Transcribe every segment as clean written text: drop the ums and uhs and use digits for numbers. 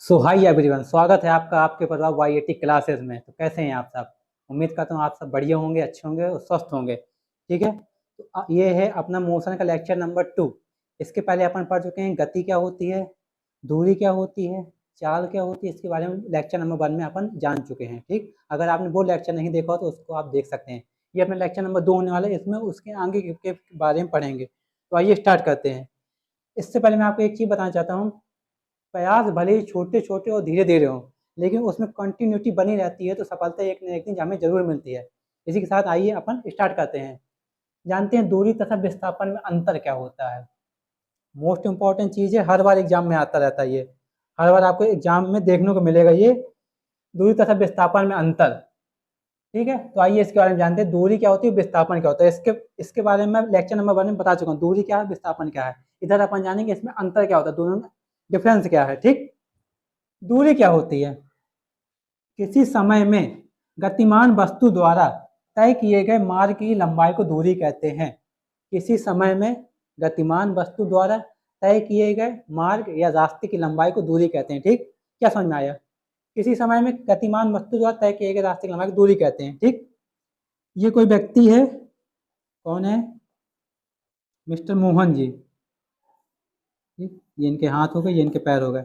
सो high everyone, स्वागत है आपका आपके परिवार YAT क्लासेस में। तो कैसे हैं आप सब? उम्मीद करता हूँ आप सब बढ़िया होंगे, अच्छे होंगे और स्वस्थ होंगे। ठीक है, तो ये है अपना मोशन का लेक्चर नंबर 2। इसके पहले अपन पढ़ चुके हैं गति क्या होती है, दूरी क्या होती है, चाल क्या होती है। इसके बारे में लेक्चर नंबर 1 में अपन जान चुके हैं। ठीक, अगर आपने वो लेक्चर नहीं देखा हो तो उसको आप देख सकते हैं। ये अपना लेक्चर नंबर 2 होने वाला है, इसमें उसके आगे के बारे में पढ़ेंगे। तो आइए स्टार्ट करते हैं। इससे पहले मैं आपको एक चीज़ बताना चाहता हूँ। प्रयास भले ही छोटे-छोटे और धीरे-धीरे हों, लेकिन उसमें कंटिन्यूटी बनी रहती है तो सफलता एक न एक दिन हमें ज़रूर मिलती है। इसी के साथ आइए अपन स्टार्ट करते हैं। जानते हैं दूरी तथा विस्थापन में अंतर क्या होता है? मोस्ट इम्पोर्टेंट चीज़ है, हर बार एग्ज़ाम में आता रहता है ये। हर बार आपको एग्ज़ाम में देखने को मिलेगा ये, दूरी तथा विस्थापन में अंतर। ठीक है? तो आइए इसके बारे में जानते हैं, दूरी क्या होती है, विस्थापन क्या होता है। इसके बारे में मैं लेक्चर नंबर 1 में बता चुका हूँ, दूरी क्या है, विस्थापन क्या है। इधर अपन जानेंगे इसमें अंतर क्या होता है, दोनों में डिफरेंस क्या है। ठीक? दूरी क्या होती है? किसी समय में गतिमान वस्तु द्वारा तय किए गए मार्ग की लंबाई को दूरी कहते हैं। किसी समय में गतिमान वस्तु द्वारा तय किए गए मार्ग या रास्ते की लंबाई को दूरी कहते हैं। ठीक, क्या समझ में आया? किसी समय में गतिमान वस्तु द्वारा तय किए गए रास्ते की लंबाई को दूरी कहते हैं। ठीक, ये कोई व्यक्ति है, कौन है? मिस्टर मोहन जी। ठीक, ये इनके हाथ हो गए, ये इनके पैर हो गए।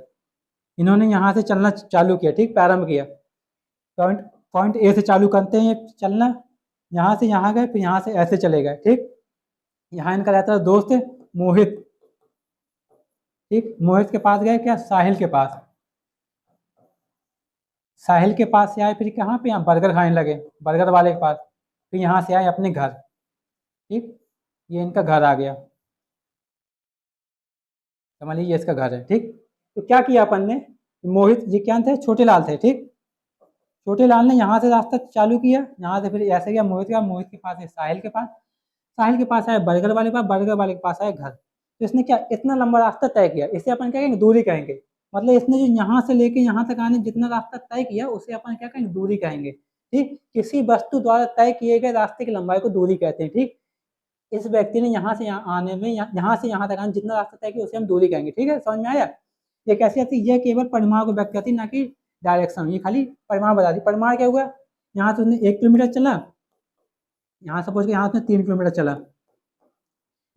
इन्होंने यहाँ से चलना चालू किया। ठीक, प्रारंभ किया। पॉइंट पॉइंट ए से चालू करते हैं चलना, यहाँ से यहाँ गए, फिर यहाँ से ऐसे चले गए। ठीक, यहाँ इनका रहता है दोस्त मोहित। ठीक, मोहित के पास गए, क्या साहिल के पास। साहिल के पास से आए, फिर कहाँ पे, यहाँ बर्गर खाने लगे, बर्गर वाले के पास। फिर यहाँ से आए अपने घर। ठीक, ये इनका घर आ गया, समझ लीजिए इसका घर है। ठीक, तो क्या किया अपन ने, मोहित जी क्या थे, छोटे लाल थे। ठीक, छोटे लाल ने यहाँ से रास्ता चालू किया, यहाँ से फिर ऐसे गया मोहित का, मोहित के पास है साहिल के पास, साहिल के पास आया बर्गर वाले के पास, बर्गर वाले के पास आया घर। तो इसने क्या इतना लंबा रास्ता तय किया, इसे अपन क्या कहेंगे, दूरी कहेंगे। मतलब इसने जो यहाँ से लेके यहाँ तक आने जितना रास्ता तय किया उसे अपन क्या कहेंगे, दूरी कहेंगे। ठीक, किसी वस्तु द्वारा तय किए गए रास्ते की लंबाई को दूरी कहते हैं। ठीक, इस व्यक्ति ने यहाँ से यहाँ आने में यहाँ से यहाँ तक आने जितना रास्ता तय किया उसे हम दूरी कहेंगे। ठीक है, समझ में आया? ये कैसी आती है, यह केवल परिमाण को व्यक्त करती है, ना कि डायरेक्शन। ये खाली परिमाण बताती है। परिमाण क्या हुआ, यहाँ से उसने 1 किलोमीटर चला, यहाँ सपोज कि यहाँ उसने 3 किलोमीटर चला,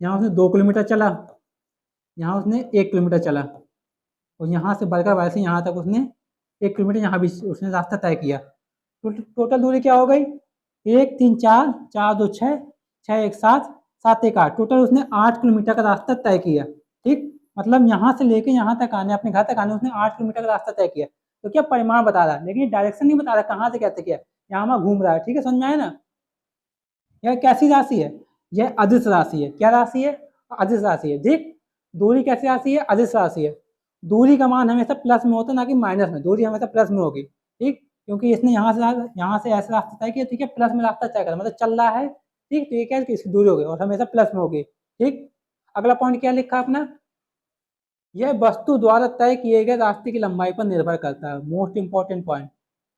यहाँ उसने 2 किलोमीटर चला, यहाँ उसने 1 किलोमीटर चला, और यहाँ से बरकर वाले से यहाँ तक उसने 1 किलोमीटर यहाँ भी उसने रास्ता तय किया। तो टोटल दूरी क्या हो गई, 1 3 4, 4 2 6, 6 1 7, 7 1 8, टोटल उसने 8 किलोमीटर का रास्ता तय किया। ठीक, मतलब यहाँ से लेके यहाँ तक आने, अपने घर तक आने उसने 8 किलोमीटर का रास्ता तय किया। तो क्या परिमाण बता रहा है, लेकिन डायरेक्शन नहीं बता रहा कहाँ से कैसे किया, यहाँ वहाँ घूम रहा है। ठीक है, समझ में आया ना? यह कैसी राशि है, यह अदिश राशि है। क्या राशि है, अदिश राशि है। ठीक, दूरी कैसी राशि है, अदिश राशि है। दूरी का मान हमेशा प्लस में होता है, ना कि माइनस में। दूरी हमेशा प्लस में होगी। ठीक, क्योंकि इसने यहाँ से ऐसा रास्ता तय किया। ठीक है, प्लस में रास्ता तय करा, मतलब चल रहा है। ठीक, तो ये क्या है कि इसकी दूरी होगी और हमेशा प्लस में होगी। ठीक, अगला पॉइंट क्या लिखा अपना, यह वस्तु द्वारा तय किए गए रास्ते की लंबाई पर निर्भर करता है। मोस्ट इंपॉर्टेंट पॉइंट,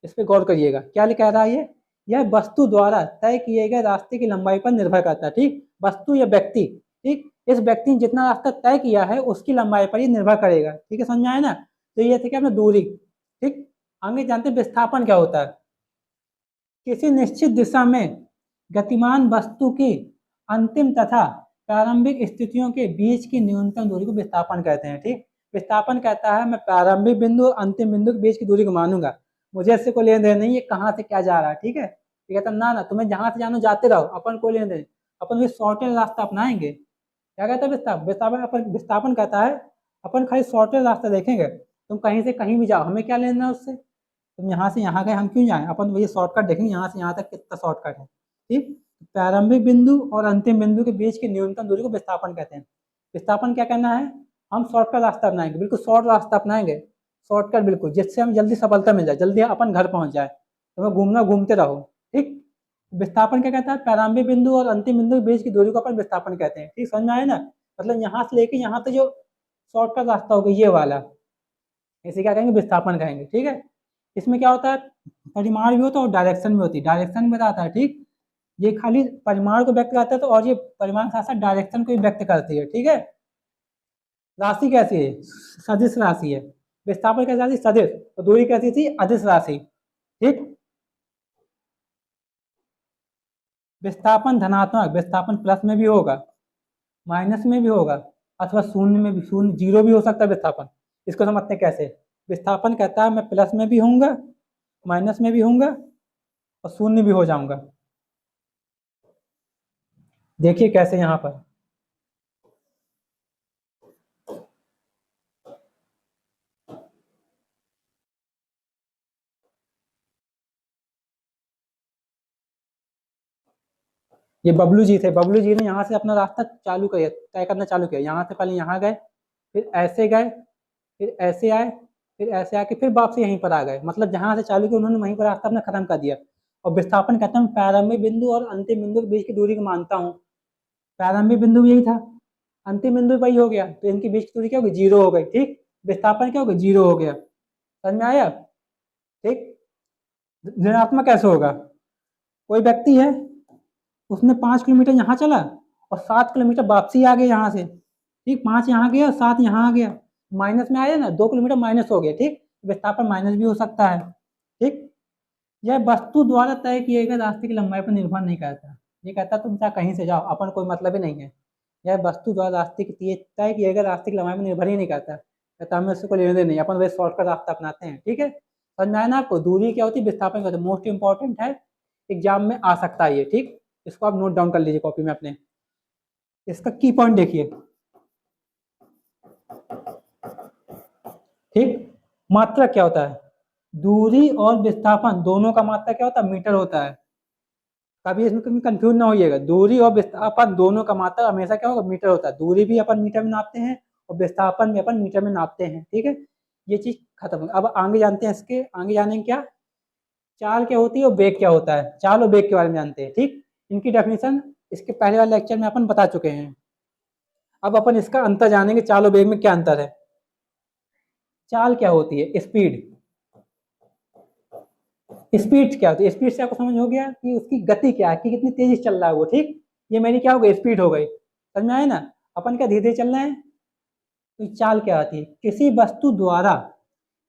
इस पर गौर करिएगा। क्या कह रहा है ये, यह वस्तु द्वारा तय किए गए रास्ते की लंबाई पर निर्भर करता है। ठीक, वस्तु या व्यक्ति, ठीक, इस व्यक्ति ने जितना रास्ता तय किया है उसकी लंबाई पर ही निर्भर करेगा। ठीक है, समझ में आया ना? तो ये थे क्या अपना दूरी। ठीक, आगे जानते हैं विस्थापन क्या होता है। किसी निश्चित दिशा में गतिमान वस्तु की अंतिम तथा प्रारंभिक स्थितियों के बीच की न्यूनतम दूरी को विस्थापन कहते हैं। ठीक, विस्थापन कहता है मैं प्रारंभिक बिंदु और अंतिम बिंदु के बीच की दूरी को मानूंगा, मुझे इससे कोई लेन देन नहीं है कहाँ से क्या जा रहा है। ठीक है, ठीक है, तो ना ना तुम्हें जहाँ से जानो जाते रहो, अपन कोई लेन देन, अपन भी शॉर्टेज रास्ता अपनाएंगे। क्या कहता है विस्थापन, विस्थापन अपन विस्थापन कहता है अपन खाली शॉर्टेज रास्ता देखेंगे। तुम कहीं से कहीं भी जाओ, हमें क्या लेना है उससे। तुम यहाँ से यहाँ गए, हम क्यों जाएं, अपन वही शॉर्टकट देखेंगे, यहाँ से यहाँ तक कितना शॉर्टकट है। ठीक, प्रारंभिक बिंदु और अंतिम बिंदु के बीच की न्यूनतम दूरी को विस्थापन कहते हैं। विस्थापन क्या करना है, हम शॉर्टकट रास्ता अपनाएंगे, बिल्कुल शॉर्ट रास्ता अपनाएंगे, शॉर्टकट बिल्कुल, जिससे हम जल्दी सफलता मिल जाए, जल्दी अपन घर पहुंच जाए। तुम्हें घूमना घूमते रहो। ठीक, विस्थापन क्या कहता है, प्रारंभिक बिंदु और अंतिम बिंदु के बीच की दूरी को अपन विस्थापन कहते हैं। ठीक, समझ में आया ना? मतलब यहाँ से लेके यहाँ तक जो शॉर्टकट रास्ता होगा ये वाला, इसे क्या कहेंगे, विस्थापन कहेंगे। ठीक है, इसमें क्या होता है, परिमाण भी होता है और डायरेक्शन भी होती है। डायरेक्शन बताता है। ठीक, ये खाली परिमाण को व्यक्त करता है, तो और ये परिमाण के साथ साथ डायरेक्शन को भी व्यक्त करती है। ठीक है, राशि कैसी है, सदिश राशि है। विस्थापन कैसी राशि? सदिश। और दूरी कैसी थी? अदिश राशि। ठीक। विस्थापन धनात्मक, विस्थापन प्लस में भी होगा, माइनस में भी होगा, अथवा शून्य में भी, शून्य जीरो भी हो सकता है विस्थापन। इसको समझते हैं कैसे। विस्थापन कहता है मैं प्लस में भी होऊंगा, माइनस में भी होऊंगा और शून्य भी हो जाऊंगा। देखिए कैसे यहां पर ये बबलू जी थे, बबलू जी ने यहाँ से अपना रास्ता चालू किया, तय करना चालू किया। यहाँ से पहले यहाँ गए, फिर ऐसे गए, फिर ऐसे आए, फिर ऐसे आके फिर वापस यहीं पर आ गए। मतलब जहाँ से चालू किया उन्होंने वहीं पर रास्ता अपना खत्म कर दिया। और विस्थापन कहता हूँ प्रारंभिक बिंदु और अंतिम बिंदु के बीच की दूरी को मानता हूँ। प्रारंभिक बिंदु यही था, अंतिम बिंदु वही हो गया, तो इनके बीच की दूरी क्या हो गई? जीरो हो गई। ठीक। विस्थापन क्या हो गया? जीरो हो गया। समझ में आया? ठीक। ऋणात्मक कैसे होगा? कोई व्यक्ति है, उसने 5 किलोमीटर यहाँ चला और 7 किलोमीटर वापसी आ गया यहाँ से। ठीक। 5 यहाँ गया, 7 यहाँ आ गया, माइनस में आया ना, 2 किलोमीटर माइनस हो गया। ठीक। विस्थापन माइनस भी हो सकता है। ठीक। यह वस्तु द्वारा तय किए गए रास्ते की लंबाई पर निर्भर नहीं करता। ये कहता तुम चाहे कहीं से जाओ, अपन कोई मतलब ही नहीं है। यह वस्तु द्वारा रास्ते की तय किए गए रास्ते की लंबाई पर निर्भर ही नहीं करता। कहता हमें उससे कोई लेने देने नहीं, अपन वही शॉर्टकट रास्ता अपनाते हैं। ठीक है। समझ में आया ना आपको? दूरी क्या होती है, विस्थापन क्या होता है, मोस्ट इंपॉर्टेंट है, एग्जाम में आ सकता है ये। ठीक। इसको आप नोट डाउन कर लीजिए कॉपी में अपने। इसका की पॉइंट देखिए। ठीक। मात्रा क्या होता है? दूरी और विस्थापन दोनों का मात्रा क्या होता है? मीटर होता है। कभी इसमें कभी कंफ्यूज ना होइएगा, दूरी और विस्थापन दोनों का मात्रा हमेशा क्या होगा? मीटर होता है। दूरी भी अपन मीटर में नापते हैं और विस्थापन भी अपन मीटर में नापते हैं। ठीक है। ये चीज खत्म हो। अब आगे जानते हैं, इसके आगे जानेंगे क्या चाल क्या होती है और वेग क्या होता है। चाल और वेग के बारे में जानते हैं। ठीक। इनकी डेफिनेशन इसके पहले वाले लेक्चर में अपन बता चुके हैं। अब अपन इसका अंतर जानेंगे, चाल और वेग में क्या अंतर है। चाल क्या होती है? स्पीड। स्पीड क्या होती है? स्पीड से आपको समझ हो गया कि उसकी गति क्या है, कि कितनी तेजी से चल रहा है वो। ठीक। ये मेरी क्या हो गई? स्पीड हो गई। समझ में आया ना? अपन क्या धीरे धीरे चल रहे हैं। तो चाल क्या आती है? किसी वस्तु द्वारा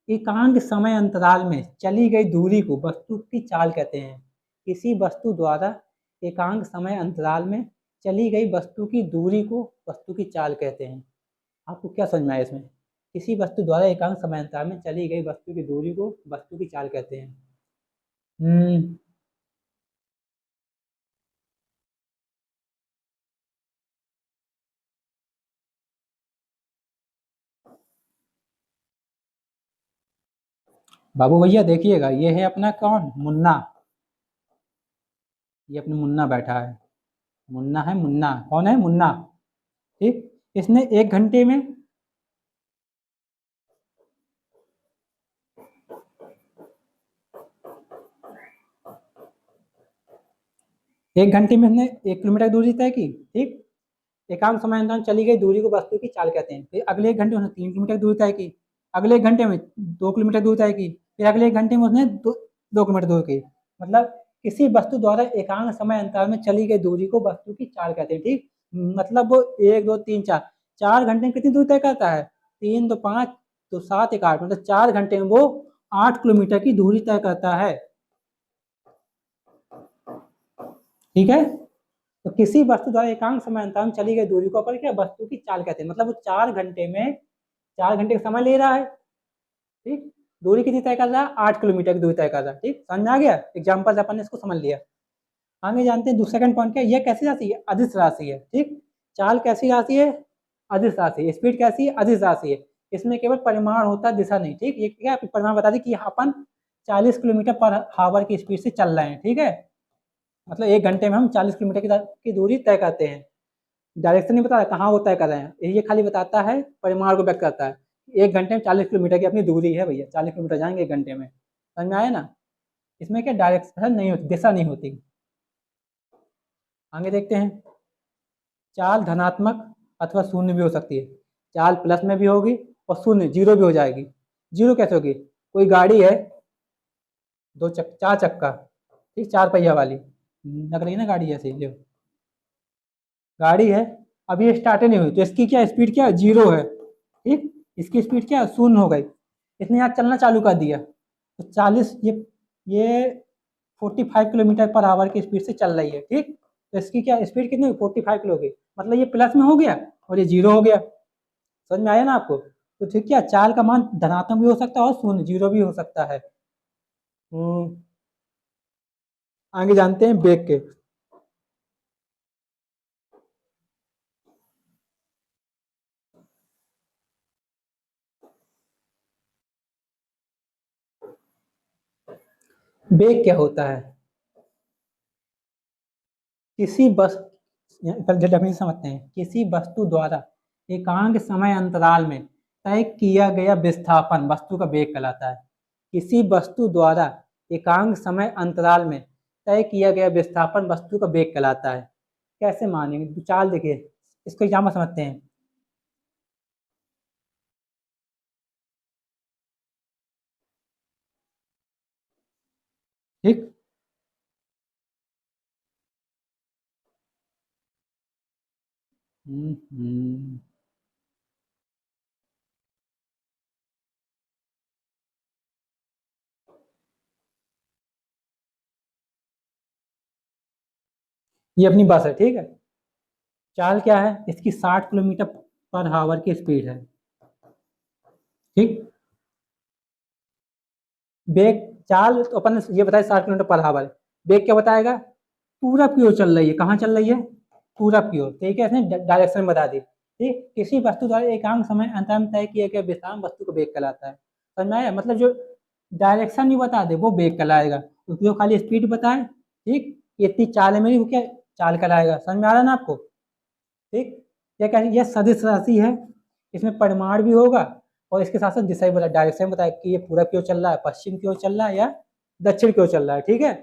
एकांक समय अंतराल में चली गई दूरी को वस्तु की चाल कहते हैं। किसी वस्तु द्वारा एकांक समय अंतराल में चली गई वस्तु की दूरी को वस्तु की चाल कहते हैं। आपको क्या समझ में आया इसमें? किसी वस्तु द्वारा एकांक समय अंतराल में चली गई वस्तु की दूरी को वस्तु की चाल कहते हैं। हम्म। बाबू भैया देखिएगा, ये है अपना कौन? मुन्ना। ये अपना मुन्ना बैठा है। मुन्ना है, मुन्ना कौन है? मुन्ना। ठीक। इसने 1 घंटे में 1 घंटे में इसने 1 किलोमीटर दूरी तय की। ठीक। एकांक समय अंतराल में चली गई दूरी को वस्तु की चाल कहते हैं। फिर अगले 1 घंटे में उसने 3 किलोमीटर दूरी तय की। अगले 1 घंटे में 2 किलोमीटर दूरी तय की। फिर अगले 1 घंटे में उसने 2 किलोमीटर दूर की। मतलब किसी वस्तु द्वारा एकांक समय अंतराल में चली गई दूरी को वस्तु की चाल कहते हैं। ठीक। मतलब वो 1 2 3 4 4 घंटे में कितनी दूरी तय करता है? 3 2 5 तो 7 1 8, मतलब 4 घंटे में वो 8 किलोमीटर की दूरी तय करता है। ठीक है। तो किसी वस्तु द्वारा एकांक समय अंतराल में चली गई दूरी को अपन क्या वस्तु की चाल कहते हैं। मतलब वो 4 घंटे में 4 घंटे का समय ले रहा है। ठीक। दूरी कितनी तय कर रहा है? 8 किलोमीटर की दूरी तय कर रहा है। ठीक। समझ में आ गया? एग्जाम्पल से अपन ने इसको समझ लिया। आगे जानते हैं दूसरा सेकंड पॉइंट क्या है। यह कैसी राशि है? अदिश राशि है। ठीक। चाल कैसी राशि है? अदिश राशि। स्पीड कैसी है? अदिश राशि है। इसमें केवल परिमाण होता है, दिशा नहीं। ठीक। ये क्या परिमाण बता दी कि अपन 40 किलोमीटर पर आवर की स्पीड से चल रहे हैं। ठीक है। मतलब 1 घंटे में हम 40 किलोमीटर की दूरी तय करते हैं। डायरेक्शन नहीं बताता कहाँ वो तय कर रहे हैं, ये खाली बताता है, परिमाण को व्यक्त करता है। 1 घंटे में 40 किलोमीटर की अपनी दूरी है भैया, 40 किलोमीटर जाएंगे 1 घंटे में। समझ में आया ना? इसमें क्या डायरेक्शन नहीं होती, दिशा नहीं होती। आगे देखते हैं। चाल धनात्मक अथवा शून्य भी हो सकती है। चाल प्लस में भी होगी और शून्य जीरो भी हो जाएगी। जीरो कैसे होगी? कोई गाड़ी है, 4 चक्का, ठीक, 4 पहिया वाली लग रही है ना गाड़ी ऐसे जो गाड़ी है, अभी ये स्टार्ट नहीं हुई, तो इसकी क्या स्पीड क्या है? जीरो है। ठीक। इसकी स्पीड क्या है? शून्य हो गई। इसने यहाँ चलना चालू कर दिया, तो 40 ये 45 किलोमीटर पर आवर की स्पीड से चल रही है, ठीक। तो इसकी क्या स्पीड कितनी हुई, 45 किलो की, मतलब ये प्लस में हो गया और ये जीरो हो गया। समझ में आया ना आपको? तो ठीक है, चाल का मान धनात्मक भी हो सकता है और शून्य जीरो भी हो सकता है। हम्म, आगे जानते हैं बेग के। बेग क्या होता है? किसी बस डेफिनेशन समझते हैं। किसी वस्तु द्वारा एकांक समय अंतराल में तय किया गया विस्थापन वस्तु का वेग कहलाता है। किसी वस्तु द्वारा एकांक समय अंतराल में तय किया गया विस्थापन वस्तु का वेग कहलाता है। कैसे मानेंगे, चाल देखिए, इसको एग्जाम्पल समझते हैं। ठीक। हम्म। ये अपनी बस है, ठीक है। चाल क्या है इसकी, 60 किलोमीटर पर आवर की स्पीड है, ठीक। वेग, चाल तो अपन ने ये बताया 60 किलोमीटर पर आवर। वेग क्या बताएगा, पूरब की ओर चल रही है, कहाँ चल रही है, पूरब की ओर, ठीक है, इसने डायरेक्शन बता दी, ठीक। किसी वस्तु द्वारा एकांक समय अंतर में तय किया गया विस्थापन वस्तु को वेग कहलाता है। समझ में आया, मतलब जो डायरेक्शन नहीं बता दे वो वेग कहलाएगा, जो खाली स्पीड बताए, ठीक, ये इतनी चाल है मेरी, वो क्या चाल कहलाएगा। समझ में आ रहा है ना आपको? ठीक। ये क्या, ये सदिश राशि है, इसमें परिमाण भी होगा और इसके साथ साथ दिशा भी बता, डायरेक्शन बताए कि ये पूरब की ओर चल रहा है, पश्चिम की ओर चल रहा है या दक्षिण की ओर चल रहा है, ठीक है।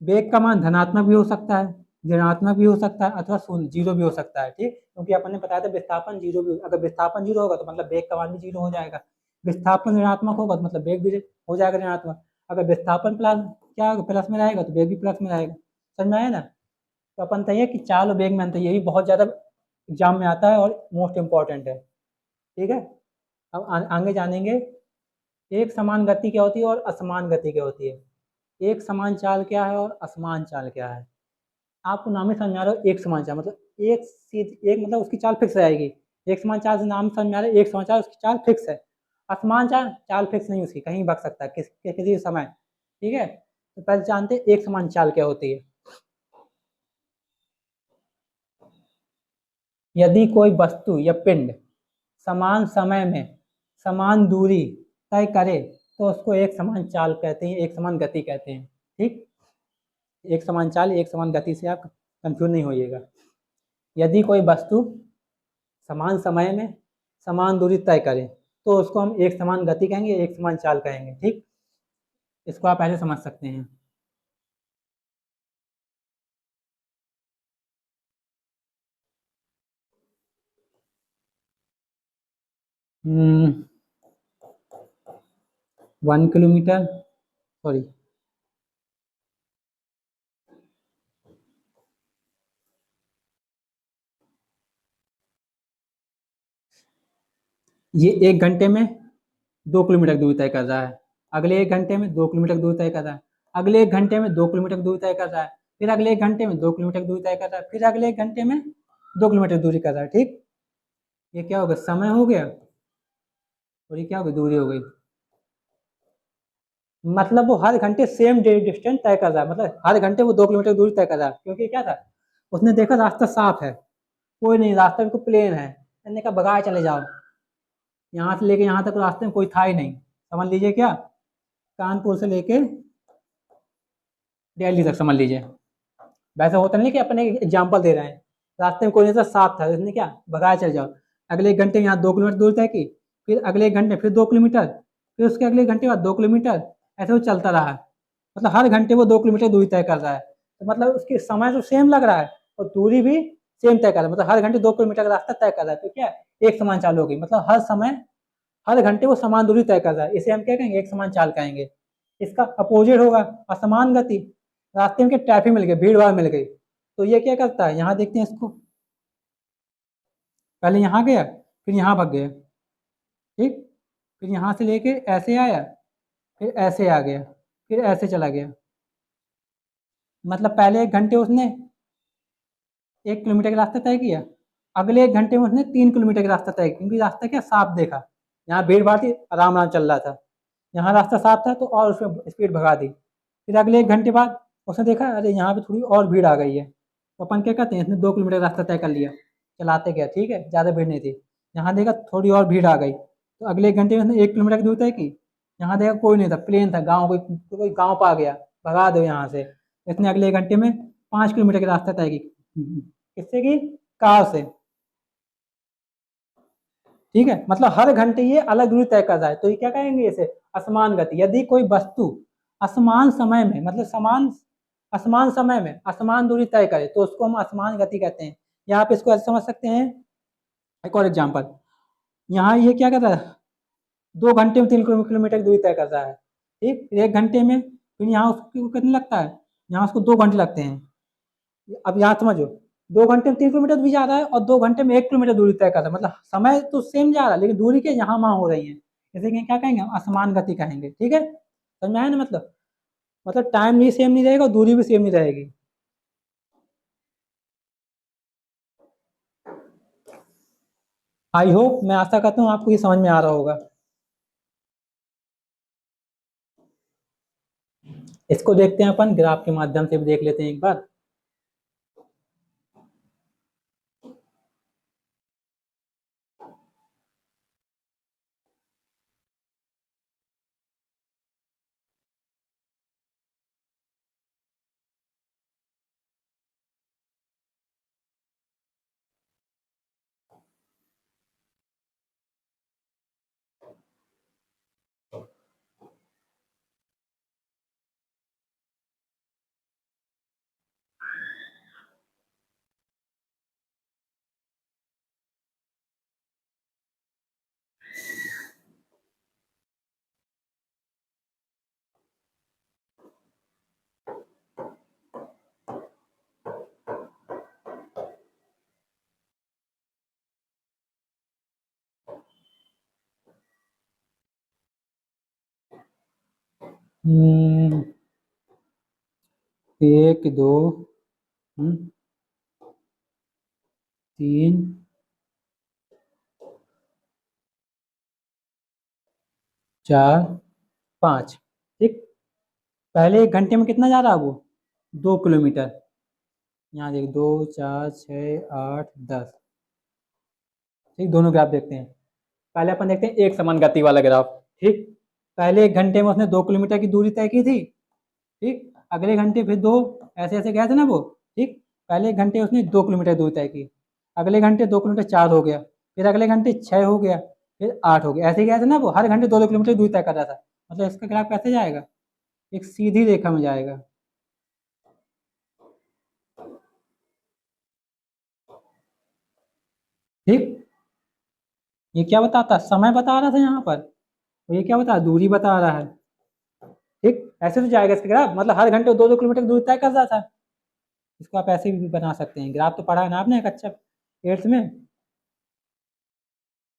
वेग का मान धनात्मक भी हो सकता है, ऋणात्मक भी हो सकता है, अथवा शून्य जीरो भी हो सकता है, ठीक, क्योंकि अपन ने बताया था विस्थापन जीरो भी, अगर विस्थापन जीरो होगा तो मतलब वेग का मान भी जीरो हो जाएगा। विस्थापन ऋणात्मक होगा तो मतलब वेग भी हो जाएगा ऋणात्मक। अगर विस्थापन प्लस क्या प्लस में रहेगा तो वेग भी प्लस में रहेगा। समझ में आया ना? तो अपन चाहिए कि चाल और वेग में अंतर, यही बहुत ज्यादा एग्जाम में आता है और मोस्ट इम्पोर्टेंट है, ठीक है। अब आगे जानेंगे, एक समान गति क्या होती है और असमान गति क्या होती है। एक समान चाल क्या है और असमान चाल क्या है? आपको नाम ही समझ में आ रहा है, एक समान चाल मतलब एक सीध एक मतलब उसकी चाल फिक्स रहेगी। एक समान चाल से नाम समझ में आ रहा है, एक समान चाल उसकी चाल फिक्स है। असमान चाल चाल फिक्स नहीं, उसकी कहीं भग सकता है किसी भी समय, ठीक है। तो पहले जानते हैं एक समान चाल क्या होती है। यदि कोई वस्तु या पिंड समान समय में समान दूरी तय करे तो उसको एक समान चाल कहते हैं, एक समान गति कहते हैं, ठीक। एक समान चाल एक समान गति से आप कंफ्यूज नहीं होइएगा। यदि कोई वस्तु समान समय में समान दूरी तय करे तो उसको हम एक समान गति कहेंगे, एक समान चाल कहेंगे, ठीक। इसको आप पहले समझ सकते हैं। हम्म, 1 किलोमीटर, सॉरी, ये 1 घंटे में 2 किलोमीटर दूरी तय कर रहा है। अगले 1 घंटे में 2 किलोमीटर दूरी तय कर रहा है। अगले 1 घंटे में 2 किलोमीटर दूरी तय कर रहा है। फिर अगले 1 घंटे में 2 किलोमीटर दूरी तय कर रहा है। फिर अगले 1 घंटे में 2 किलोमीटर दूरी कर रहा है, ठीक। ये क्या हो गया, समय हो गया, और ये क्या हो गई, दूरी हो गई। मतलब वो हर घंटे सेम डिस्टेंस तय कर रहा है, मतलब हर घंटे वो 2 किलोमीटर दूरी तय कर रहा है, क्योंकि क्या था, उसने देखा रास्ता साफ है, कोई नहीं, रास्ता बिल्कुल प्लेन है, मैंने कहा भगाए चले जाओ। यहाँ से लेके यहाँ तक रास्ते में कोई था ही नहीं, समझ लीजिए क्या, कानपुर से लेके दिल्ली तक, समझ लीजिए। वैसे होता नहीं कि अपने एग्जाम्पल दे रहे हैं, रास्ते में कोई नहीं था, साफ था, इसने क्या भगाए चले जाओ। अगले 1 घंटे में यहाँ 2 किलोमीटर दूर तय की, फिर अगले 1 घंटे फिर 2 किलोमीटर, फिर उसके अगले 1 घंटे बाद 2 किलोमीटर, ऐसे वो चलता रहा। मतलब हर घंटे वो 2 किलोमीटर दूरी तय कर रहा है, तो मतलब उसकी समय तो सेम लग रहा है और दूरी भी सेम तय कर रहा है, मतलब हर घंटे 2 किलोमीटर का रास्ता तय कर रहा है, तो क्या एक समान चाल होगी, मतलब हर समय हर घंटे वो समान दूरी तय कर रहा है, इसे हम क्या कहेंगे, एक समान चाल कहेंगे। इसका अपोजिट होगा असमान गति, रास्ते में क्या ट्रैफिक मिल गई, भीड़ भाड़ मिल गई, तो ये क्या करता है, यहाँ देखते हैं इसको, पहले यहाँ गया फिर यहाँ भाग गया, ठीक। फिर यहाँ से लेके ऐसे आया, फिर ऐसे आ गया, फिर ऐसे चला गया। मतलब पहले 1 घंटे उसने 1 किलोमीटर का रास्ता तय किया, अगले 1 घंटे में उसने 3 किलोमीटर का रास्ता तय किया, क्योंकि रास्ता क्या साफ देखा, यहाँ भीड़ भाड़ थी, आराम आराम चल रहा था, यहाँ रास्ता साफ था तो और उसने स्पीड भगा दी। फिर अगले 1 घंटे बाद उसने देखा अरे यहाँ पे थोड़ी और भीड़ आ गई है, तो अपन क्या कहते हैं, इसने 2 किलोमीटर का रास्ता तय कर लिया, चलाते गया, ठीक है, ज़्यादा भीड़ नहीं थी। यहाँ देखा थोड़ी और भीड़ आ गई, तो अगले 1 घंटे में उसने 1 किलोमीटर की दूरी तय की। यहाँ देखा कोई नहीं था, प्लेन था, गाँव कोई गाँव पा गया, भगा दो यहाँ से। इसने अगले 1 घंटे में 5 किलोमीटर का रास्ता तय की, किससे की, कार से। ठीक है, मतलब हर घंटे ये अलग दूरी तय कर रहा है, तो ये क्या कहेंगे इसे, असमान गति। यदि कोई वस्तु असमान समय में, मतलब समान असमान समय में असमान दूरी तय करे तो उसको हम असमान गति कहते हैं। यहाँ पे इसको ऐसे समझ सकते हैं, एक और एग्जाम्पल, यहाँ ये क्या कर रहा है, 2 घंटे में 3 किलोमीटर की दूरी तय कर रहा है, ठीक, 1 घंटे में, फिर यहाँ उसको कितने लगता है, यहाँ उसको 2 घंटे लगते हैं। अब यहाँ समझो, 2 घंटे में 3 किलोमीटर भी जा रहा है और 2 घंटे में 1 किलोमीटर दूरी तय कर रहा है, मतलब समय तो सेम जा रहा है लेकिन दूरी के यहाँ वहाँ हो रही है, इसे क्या कहेंगे, हम असमान गति कहेंगे। ठीक है, समझ में आया ना, मतलब टाइम भी सेम नहीं रहेगा और दूरी भी सेम नहीं रहेगी। आई होप, मैं आशा करता हूँ आपको ये समझ में आ रहा होगा। इसको देखते हैं, अपन ग्राफ के माध्यम से भी देख लेते हैं एक बार। हम्म, 1 2 3 4 5, ठीक। पहले 1 घंटे में कितना जा रहा है वो, 2 किलोमीटर। यहाँ देख, 2 4 6 8 10, ठीक, दोनों ग्राफ देखते हैं। पहले अपन देखते हैं एक समान गति वाला ग्राफ, ठीक। पहले 1 घंटे में उसने 2 किलोमीटर की दूरी तय की थी, ठीक। अगले घंटे फिर दो, ऐसे ऐसे गए थे ना वो, ठीक। पहले 1 घंटे उसने 2 किलोमीटर दूरी तय की, अगले घंटे 2 किलोमीटर 4 हो गया, फिर अगले घंटे 6 हो गया, फिर 8 हो गया, ऐसे गए थे ना वो, हर घंटे 2 2 किलोमीटर दूरी तय कर रहा था। मतलब इसका ग्राफ कैसे जाएगा, एक सीधी रेखा में जाएगा। ठीक, ये क्या बताता, समय बता रहा था यहाँ पर, और ये क्या बता, दूरी बता रहा है। ठीक, ऐसे तो जाएगा इसका ग्राफ, मतलब हर घंटे 2 2 किलोमीटर दूरी तय कर रहा था। इसको आप ऐसे भी बना सकते हैं, ग्राफ तो पढ़ा है ना आपने कक्षा 8th में,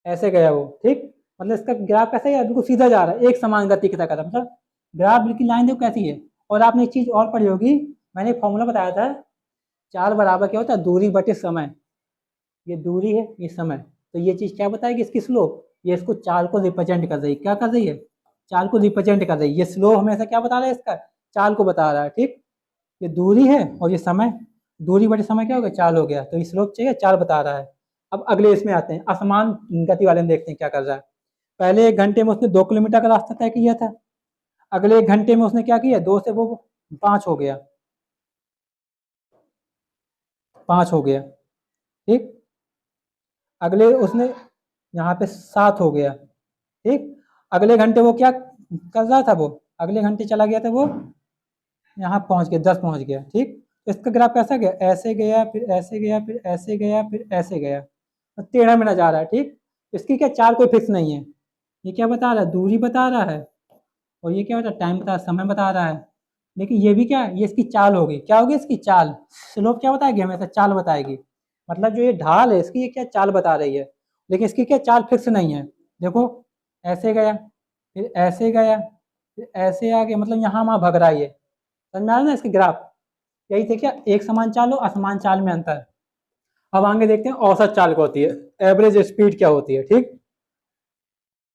ऐसे गया वो, ठीक। मतलब इसका ग्राफ कैसे गया, बिल्कुल सीधा जा रहा है, एक समान गति की तरह, मतलब ग्राफ बिल्कुल लाइन देखो कैसी है। और आपने एक चीज और पढ़ी होगी, मैंने एक फॉर्मूला बताया था, चाल बराबर क्या होता है, दूरी बटे समय। ये दूरी है, ये समय, तो ये चीज क्या बताएगी, इसकी स्लोप, ये इसको चाल को रिप्रेजेंट कर रही है, क्या कर रही है, चाल को रिप्रेजेंट कर रही है। ये स्लोप हमेशा क्या बता रहा है, इसका चाल को बता रहा है, ठीक। ये दूरी है और ये समय, दूरी बटे समय क्या हो गया, चाल हो गया, तो ये स्लोप चाहिए, चाल बता रहा है। अब अगले इसमें आते हैं, असमान गति वाले में देखते हैं क्या कर रहा है। पहले 1 घंटे में उसने 2 किलोमीटर का रास्ता तय किया था, अगले 1 घंटे में उसने क्या किया, 2 से वो 5 हो गया, 5 हो गया, ठीक। अगले उसने यहाँ पे 7 हो गया, ठीक। अगले घंटे वो क्या कर रहा था, वो अगले घंटे चला गया था वो, यहाँ पहुंच गया, 10 पहुंच गया, ठीक। तो इसका ग्राफ कैसा गया, ऐसे गया, फिर ऐसे गया, फिर ऐसे गया, फिर ऐसे गया, तो टेढ़ा मेढ़ा जा रहा है, ठीक। इसकी क्या चाल कोई फिक्स नहीं है, ये क्या बता रहा है, दूरी बता रहा है, और ये क्या बता, टाइम बता, समय बता रहा है। लेकिन ये भी क्या, ये इसकी चाल होगी, क्या होगी इसकी चाल, स्लोप क्या बताएगी, हमेशा चाल बताएगी। मतलब जो ये ढाल है इसकी, ये क्या चाल बता रही है, लेकिन इसकी क्या चाल फिक्स नहीं है। देखो, ऐसे गया, फिर ऐसे गया, फिर ऐसे आ गया, मतलब यहाँ वहाँ भग रहा है ये। समझ में आ रहा है ना इसके ग्राफ? यही थे क्या, एक समान चाल और असमान चाल में अंतर। अब आगे देखते हैं औसत चाल क्या होती है, एवरेज स्पीड क्या होती है। ठीक,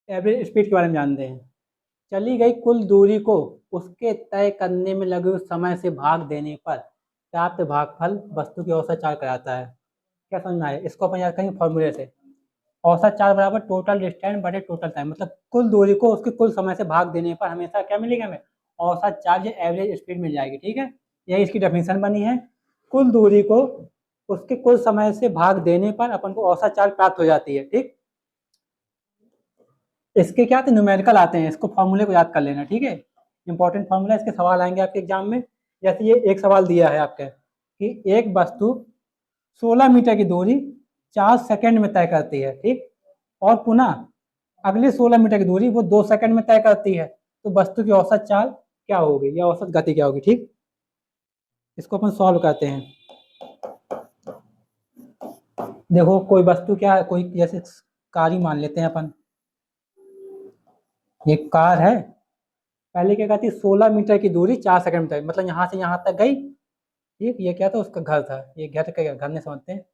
एवरेज स्पीड के बारे में जानते हैं। चली गई कुल दूरी को उसके तय करने में लगे उस समय से भाग देने पर प्राप्त भागफल वस्तु की औसत चाल कहलाता है। क्या समझ में आया? इसको अपन याद करेंगे फॉर्मूले से। औसत चाल बराबर टोटल डिस्टेंस बटे टोटल टाइम, मतलब कुल दूरी को उसके कुल समय से भाग देने पर हमेशा क्या मिलेगा, हमें औसत चाल या एवरेज स्पीड मिल जाएगी। ठीक है, यही इसकी डेफिनेशन बनी है। कुल दूरी को उसके कुल समय से भाग देने पर अपन को औसत चाल प्राप्त हो जाती है। ठीक, इसके क्या आते हैं, न्यूमेरिकल आते हैं, इसको फॉर्मूले को याद कर लेना। ठीक है, इंपॉर्टेंट फॉर्मूला, इसके सवाल आएंगे आपके एग्जाम में। जैसे ये एक सवाल दिया है आपके कि एक वस्तु 16 मीटर की दूरी 4 सेकंड में तय करती है। ठीक, और पुनः अगली 16 मीटर की दूरी वो 2 सेकंड में तय करती है, तो वस्तु की औसत चाल क्या होगी या औसत गति क्या होगी। ठीक, इसको अपन सॉल्व करते हैं। देखो कोई वस्तु क्या है, कोई जैसे कार ही मान लेते हैं अपन, ये कार है। पहले क्या कहती है, 16 मीटर की दूरी 4 सेकंड में तय, मतलब यहाँ से यहाँ तक गई। ठीक, ये क्या था, उसका घर था, ये घर का घर नहीं समझते हैं,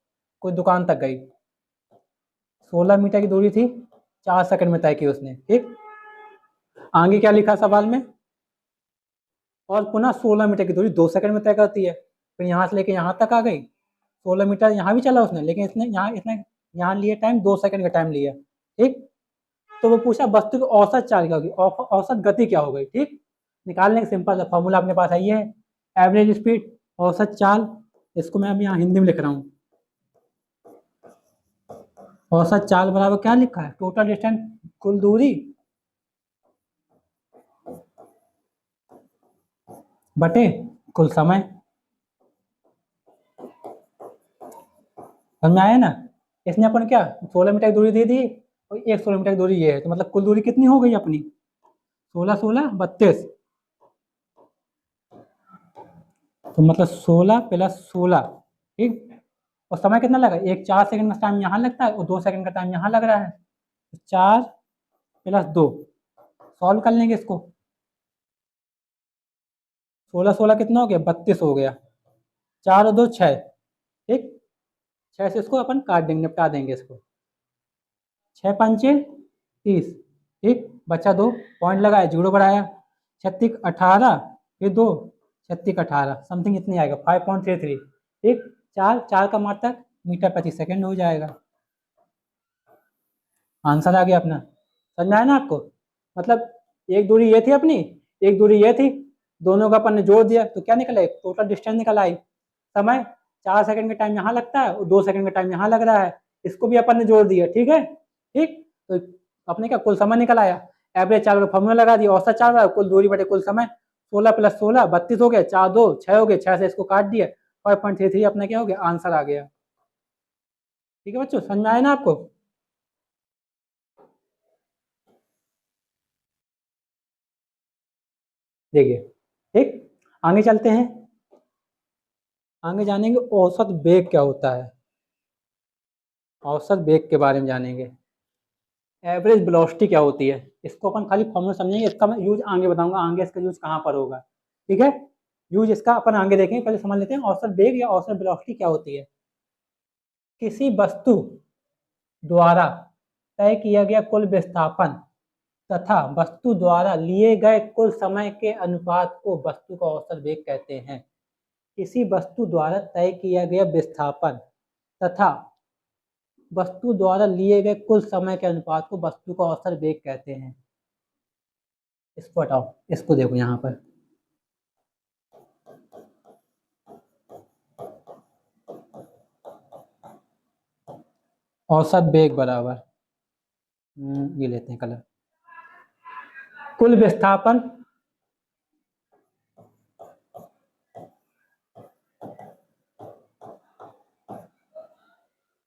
कोई दुकान तक गई, 16 मीटर की दूरी थी, 4 सेकंड में तय की उसने। ठीक, आगे क्या लिखा सवाल में, और पुनः 16 मीटर की दूरी 2 सेकंड में तय करती है। फिर यहाँ से लेके यहाँ तक आ गई, 16 मीटर यहाँ भी चला उसने, लेकिन इसने यहाँ लिए टाइम 2 सेकंड का टाइम लिया। ठीक, तो वो पूछा वस्तु की औसत चाल क्या होगी, औसत गति क्या हो गई। ठीक, निकालने का सिंपल फॉर्मूला अपने पास है, ये है एवरेज स्पीड औसत चाल। इसको मैं अभी यहाँ हिंदी में लिख रहा हूँ। औसत चाल बराबर क्या लिखा है, टोटल डिस्टेंस, कुल दूरी बटे कुल समय। समझ में आया ना? इसने अपन क्या 16 मीटर की दूरी दे दी और एक 16 मीटर की दूरी ये है, तो मतलब कुल दूरी कितनी हो गई अपनी, 16 16 32, तो मतलब 16 प्लस 16। ठीक, और समय कितना लगा, एक 4 सेकंड का टाइम यहाँ लगता है और 2 सेकंड का टाइम यहाँ लग रहा है, तो 4 प्लस 2, सॉल्व कर लेंगे इसको। 16 16 कितना हो गया, 32 हो गया, 4 और 2 6। ठीक, 6 से इसको अपन काट देंगे, निपटा देंगे इसको, 6 पंचे 30। ठीक, बचा 2, पॉइंट लगाया, जीरो बढ़ाया, 36 18, फिर 2, 36 18 समथिंग इतनी आएगा 5.33। ठीक, 4 4 का मात्रक मीटर प्रति सेकंड हो जाएगा। आंसर आ गया अपना। समझ में आया ना आपको? मतलब एक दूरी ये थी अपनी, एक दूरी ये थी, दोनों का अपन ने जोड़ दिया तो क्या निकला, एक टोटल डिस्टेंस निकल आई। समय 4 सेकंड का टाइम यहाँ लगता है और 2 सेकंड का टाइम यहाँ लग रहा है, इसको भी अपन ने जोड़ दिया। ठीक है, ठीक, तो अपने क्या कुल समय निकल आया। एवरेज चाल का फॉर्मूला लगा दिया, औसत चाल कुल दूरी बटे कुल समय, 16 प्लस 16 32 हो गया, 4 2 6 हो गए, 6 से इसको काट दिया, 5.33 अपना क्या हो गया, आंसर आ गया। ठीक है बच्चों, समझ में आया ना आपको? देखिए, ठीक, आगे चलते हैं, आगे जानेंगे औसत वेग क्या होता है, औसत वेग के बारे में जानेंगे। एवरेज वेलोसिटी क्या होती है, इसको अपन खाली फॉर्मूला समझेंगे, इसका मैं यूज आगे बताऊंगा, आगे इसका यूज कहाँ पर होगा। ठीक है, यूज इसका अपन आगे देखेंगे, पहले समझ लेते हैं औसत वेग या औसत वेलोसिटी क्या होती है। किसी वस्तु द्वारा तय किया गया कुल विस्थापन तथा वस्तु द्वारा लिए गए कुल समय के अनुपात को वस्तु का औसत वेग कहते हैं। किसी वस्तु द्वारा तय किया गया विस्थापन तथा वस्तु द्वारा लिए गए कुल समय के अनुपात को वस्तु का औसत वेग कहते हैं। इसको हटाओ, इसको देखो यहाँ पर, औसत वेग बराबर, ये लेते हैं कलर, कुल विस्थापन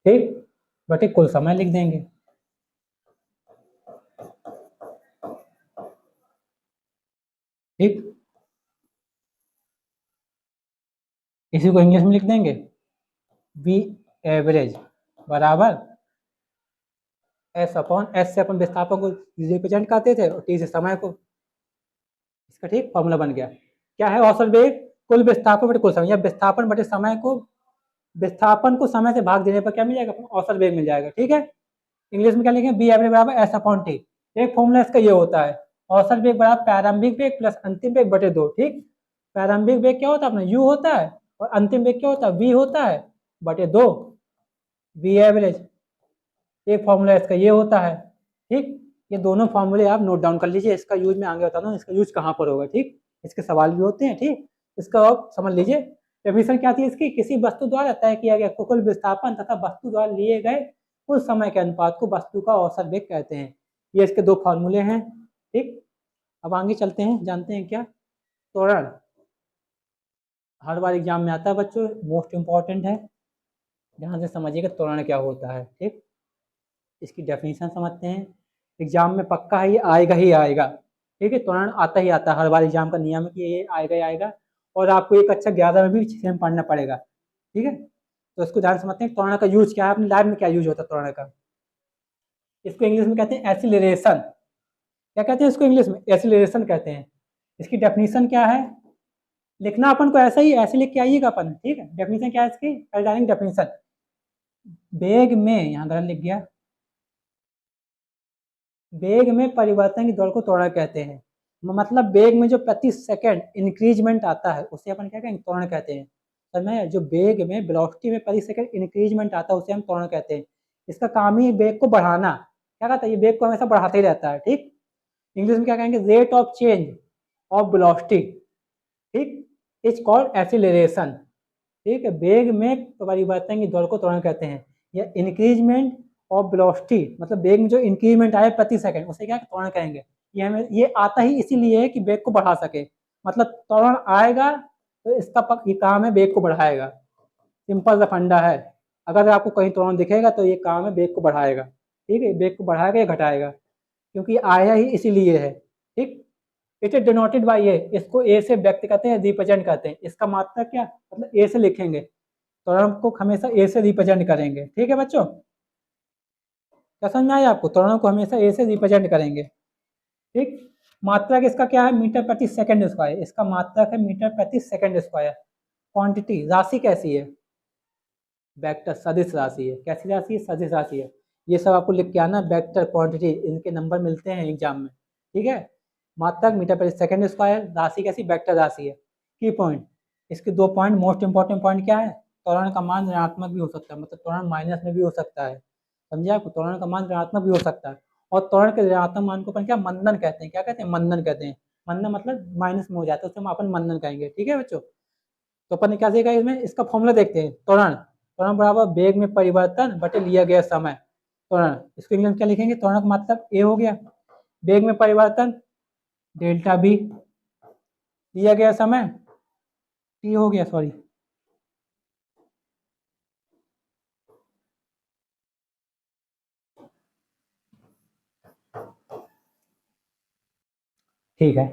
ठीक बटे कुल समय लिख देंगे। ठीक, इसी को इंग्लिश में लिख देंगे, वी एवरेज बराबर एस अपॉन, एस से अपन विस्थापन को रिप्रेजेंट करते थे और टी से समय को, इसका ठीक फॉर्मूला बन गया। क्या है औसत वेग, कुल विस्थापन बटे कुल समय, या विस्थापन बटे समय को, विस्थापन को समय से भाग देने पर क्या मिल जाएगा, औसत वेग मिल जाएगा। ठीक है, इंग्लिश में क्या लिखेंगे, बी एवरेज बराबर एस अपॉन टी। एक फॉर्मूला इसका ये होता है, औसत वेग बराबर प्रारंभिक वेग प्लस अंतिम वेग बटे 2। ठीक, प्रारंभिक वेग क्या होता है अपना, यू होता है, और अंतिम वेग क्या होता है, वी होता है, बटे 2 बी एवरेज। एक फॉर्मूला इसका ये होता है। ठीक, ये दोनों फॉर्मूले आप नोट डाउन कर लीजिए, इसका यूज मैं आगे बताता हूँ इसका यूज कहाँ पर होगा। ठीक, इसके सवाल भी होते हैं। ठीक, इसका आप समझ लीजिए। डेफिनेशन क्या थी इसकी, किसी वस्तु द्वारा तय किया गया कुल विस्थापन तथा वस्तु द्वारा लिए गए कुल समय के अनुपात को वस्तु का औसत वेग कहते हैं। ये इसके दो फॉर्मूले हैं। ठीक, अब आगे चलते हैं, जानते हैं क्या, त्वरण। हर बार एग्जाम में आता है बच्चों, मोस्ट इंपॉर्टेंट है, ध्यान से समझिएगा त्वरण क्या होता है। ठीक, इसकी डेफिनेशन समझते हैं, एग्जाम में पक्का है ये आएगा ही आएगा। ठीक है, त्वरण आता ही आता है, हर बार एग्जाम का नियम है कि ये आएगा ही आएगा, और आपको एक अच्छा 11 में भी सेम पढ़ना पड़ेगा। ठीक है, तो इसको ध्यान समझते हैं, त्वरण का यूज क्या है, अपनी लाइफ में क्या यूज होता है त्वरण का। इसको इंग्लिश में कहते हैं एसिलरेशन। क्या कहते हैं इसको इंग्लिश में, एसिलरेशन कहते हैं। इसकी डेफिनेशन क्या है, लिखना अपन को ऐसा ही, ऐसे लिख के आइएगा अपन। ठीक है, डेफिनेशन क्या है इसकी, डायरेक्ट डेफिनेशन, वेग में, यहाँ गलत लिख गया, वेग में परिवर्तन की दर को त्वरण कहते हैं। मतलब वेग में जो प्रति सेकंड इंक्रीजमेंट आता है उसे अपन क्या कहेंगे, त्वरण कहते हैं। समझ में, जो वेग में वेलोसिटी में प्रति सेकंड इंक्रीजमेंट आता है उसे हम त्वरण कहते हैं। इसका काम ही वेग को बढ़ाना, क्या कहता है, ये वेग को हमेशा बढ़ाते ही रहता है। ठीक, इंग्लिश में क्या कहेंगे, rate of change of velocity. ठीक, इज कॉल्ड एक्सीलरेशन। ठीक है, वेग में परिवर्तन की दर को त्वरण कहते हैं, या इंक्रीजमेंट ऑफ वेलोसिटी, मतलब वेग में जो इंक्रीजमेंट आए प्रति सेकंड उसे क्या त्वरण कहेंगे। ये हमें ये आता ही इसीलिए है कि वेग को बढ़ा सके, मतलब त्वरण आएगा तो इसका ये काम है वेग को बढ़ाएगा। सिंपल सा फंडा है, अगर आपको कहीं त्वरण दिखेगा तो ये काम है वेग को बढ़ाएगा। ठीक है, वेग को बढ़ाएगा या घटाएगा, क्योंकि आया ही इसीलिए है। ठीक, इट इज डिनोटेड बाय ए, इसको ए से व्यक्त करते हैं, रिप्रेजेंट करते हैं। इसका मात्रा क्या, मतलब ए से लिखेंगे, त्वरण को हमेशा ए से रिप्रेजेंट करेंगे। ठीक है बच्चों, क्या समझ में आया आपको, त्वरण को हमेशा ए से रिप्रेजेंट करेंगे। ठीक, मात्रक इसका क्या है, मीटर प्रति सेकंड स्क्वायर, इसका मात्रक है मीटर प्रति सेकंड स्क्वायर। क्वांटिटी, राशि कैसी है, वेक्टर, सदिश राशि है। कैसी राशि है, सदिश राशि है। ये सब आपको लिख के आना, वेक्टर, क्वांटिटी, इनके नंबर मिलते हैं एग्जाम में। ठीक है, मात्रक मीटर प्रति सेकंड स्क्वायर, राशि कैसी, वेक्टर राशि है। की पॉइंट, इसके दो पॉइंट, मोस्ट इंपॉर्टेंट पॉइंट क्या है, त्वरण का मान ऋणात्मक भी हो सकता है, मतलब त्वरण माइनस में भी हो सकता है। समझे आपको, त्वरण का मान ऋणात्मक भी हो सकता है, और त्वरण के ऋणात्मक मान को अपन क्या मंदन कहते हैं, क्या कहते हैं, मंदन कहते हैं। मंदन मतलब माइनस में हो जाता है, उससे हम अपन मंदन कहेंगे। ठीक है बच्चों, तो अपन ने क्या सीखा इसमें, इसका फॉर्मूला देखते हैं, त्वरण, त्वरण बराबर वेग में परिवर्तन बटे लिया गया समय। त्वरण, इसको इंग्लिश में क्या लिखेंगे, त्वरण का मतलब ए हो गया, वेग में परिवर्तन डेल्टा बी, लिया गया समय टी हो गया, सॉरी। ठीक है,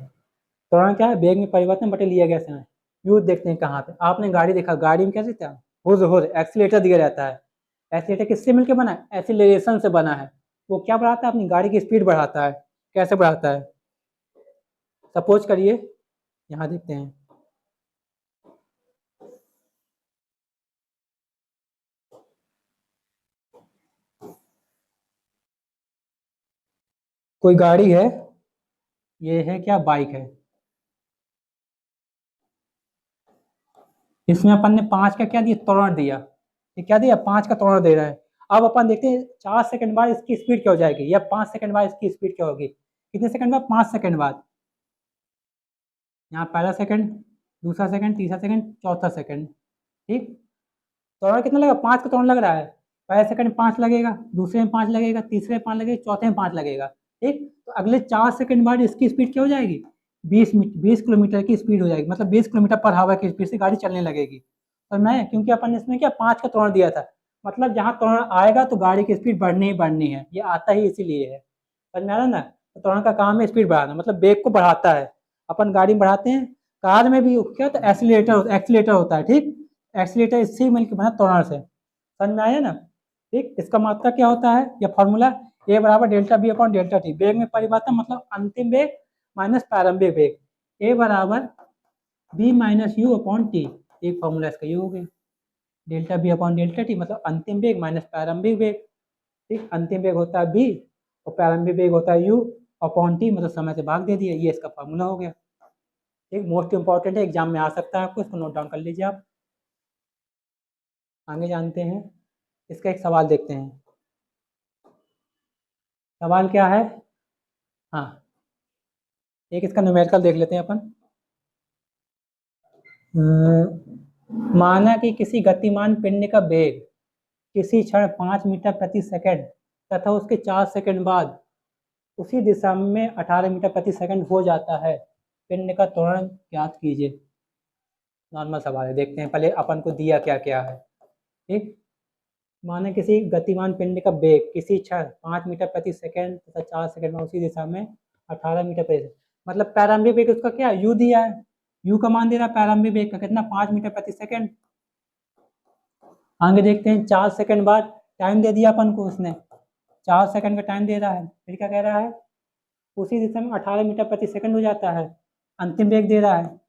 त्वरण क्या है, वेग में परिवर्तन बटे लिया गया समय। यूज देखते हैं कहाँ पे, आपने गाड़ी देखा, गाड़ी में क्या देता है, हुर एक्सीलेटर दिया रहता है। एक्सीलेटर किससे मिलकर बना है, एक्सीलरेशन से बना है। वो क्या बढ़ाता है, अपनी गाड़ी की स्पीड बढ़ाता है। कैसे बढ़ाता है, सपोज करिए, यहाँ देखते हैं, कोई गाड़ी है, ये है क्या, बाइक है, इसमें अपन ने 5 का क्या दिया, त्वरण दिया। ये क्या दिया, 5 का त्वरण दे रहा है। अब अपन देखते हैं 4 सेकंड बाद इसकी स्पीड क्या हो जाएगी, या 5 सेकंड बाद इसकी स्पीड क्या होगी। कितने सेकंड बाद, 5 सेकंड बाद। यहाँ पहला सेकंड, दूसरा सेकंड, तीसरा सेकंड, चौथा सेकंड। ठीक, त्वरण कितना लगा, 5 का त्वरण लग रहा है, पहले सेकंड 5 लगेगा, दूसरे में 5 लगेगा, तीसरे में 5 लगेगा, चौथे में 5 लगेगा। ठीक, तो अगले 4 सेकंड बाद इसकी स्पीड क्या हो जाएगी, 20 किलोमीटर की स्पीड हो जाएगी, मतलब 20 किलोमीटर पर आवर की स्पीड से गाड़ी चलने लगेगी। और मैं, क्योंकि अपन ने इसमें क्या 5 का त्वरण दिया था, मतलब जहाँ त्वरण आएगा तो गाड़ी की स्पीड बढ़नी ही बढ़नी है, ये आता ही इसीलिए है। समझ में आ रहा है ना, तो त्वरण का काम है स्पीड बढ़ाना, मतलब वेग को बढ़ाता है। अपन गाड़ी में बढ़ाते हैं, कार में भी क्या होता है, एक्सीलेटर होता है। ठीक, एक्सीलेटर इससे ही मिलकर बना त्वरण से। समझ में आया ना। ठीक, इसका मात्रा क्या होता है, या फॉर्मूला ए बराबर delta v upon delta t, वेग में परिवर्तन मतलब अंतिम वेग माइनस प्रारंभिक वेग, ए बराबर v minus u upon t, एक फॉर्मूला इसका ये हो गया, delta v upon delta t मतलब अंतिम वेग माइनस प्रारंभिक वेग, ठीक, अंतिम वेग होता है बी और प्रारंभिक वेग होता है यू अपॉन टी, मतलब समय से भाग दे दिया, ये इसका फॉर्मूला हो गया। ठीक, मोस्ट इंपॉर्टेंट है, एग्जाम में आ सकता है आपको, इसको नोट डाउन कर लीजिए आप। आगे जानते हैं, इसका एक सवाल देखते हैं, सवाल क्या है, हाँ एक इसका न्यूमेरिकल देख लेते हैं अपन। माना कि किसी गतिमान पिंड का वेग किसी क्षण 5 मीटर प्रति सेकंड तथा उसके 4 सेकंड बाद उसी दिशा में 18 मीटर प्रति सेकंड हो जाता है, पिंड का त्वरण ज्ञात कीजिए। नॉर्मल सवाल है, देखते हैं पहले अपन को दिया क्या क्या है। ठीक, माना किसी गतिमान पिंड का वेग किसी क्षण 5 मीटर प्रति सेकंड तथा 4 सेकंड में उसी दिशा में 18 मीटर प्रति सेकंड, मतलब प्रारंभिक वेग उसका क्या यू दिया है, यू का मान दे रहा है प्रारंभिक वेग का कितना 5 मीटर प्रति सेकंड। आगे देखते हैं 4 सेकंड बाद टाइम दे दिया अपन को उसने, 4 सेकंड का टाइम दे रहा है, फिर क्या कह रहा है उसी दिशा में 18 मीटर प्रति सेकंड हो जाता है, अंतिम वेग दे रहा है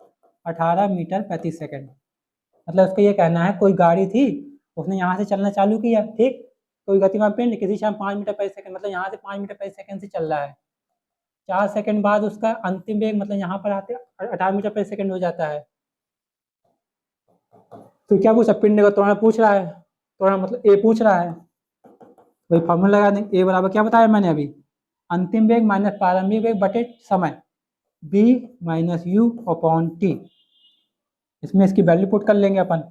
18 मीटर प्रति सेकंड। मतलब उसका ये कहना है कोई गाड़ी थी, उसने यहाँ से चलना चालू किया, ठीक, कोई गतिमान पिंड किसी क्षण 5 मीटर प्रति सेकंड मतलब यहाँ से 5 मीटर प्रति सेकंड से चल रहा है, 4 सेकंड बाद उसका अंतिम वेग मतलब यहाँ पर आते 18 मीटर प्रति सेकंड हो जाता है। तो क्या पूछा, पिंड का त्वरण पूछ रहा है, त्वरण मतलब ए पूछ रहा है, वही फॉर्मूला लगा देंगे, ए बराबर क्या बताया मैंने अभी, अंतिम वेग माइनस प्रारंभिक वेग बटे समय, v minus u upon t, इसमें इसकी वैल्यू पुट कर लेंगे अपन।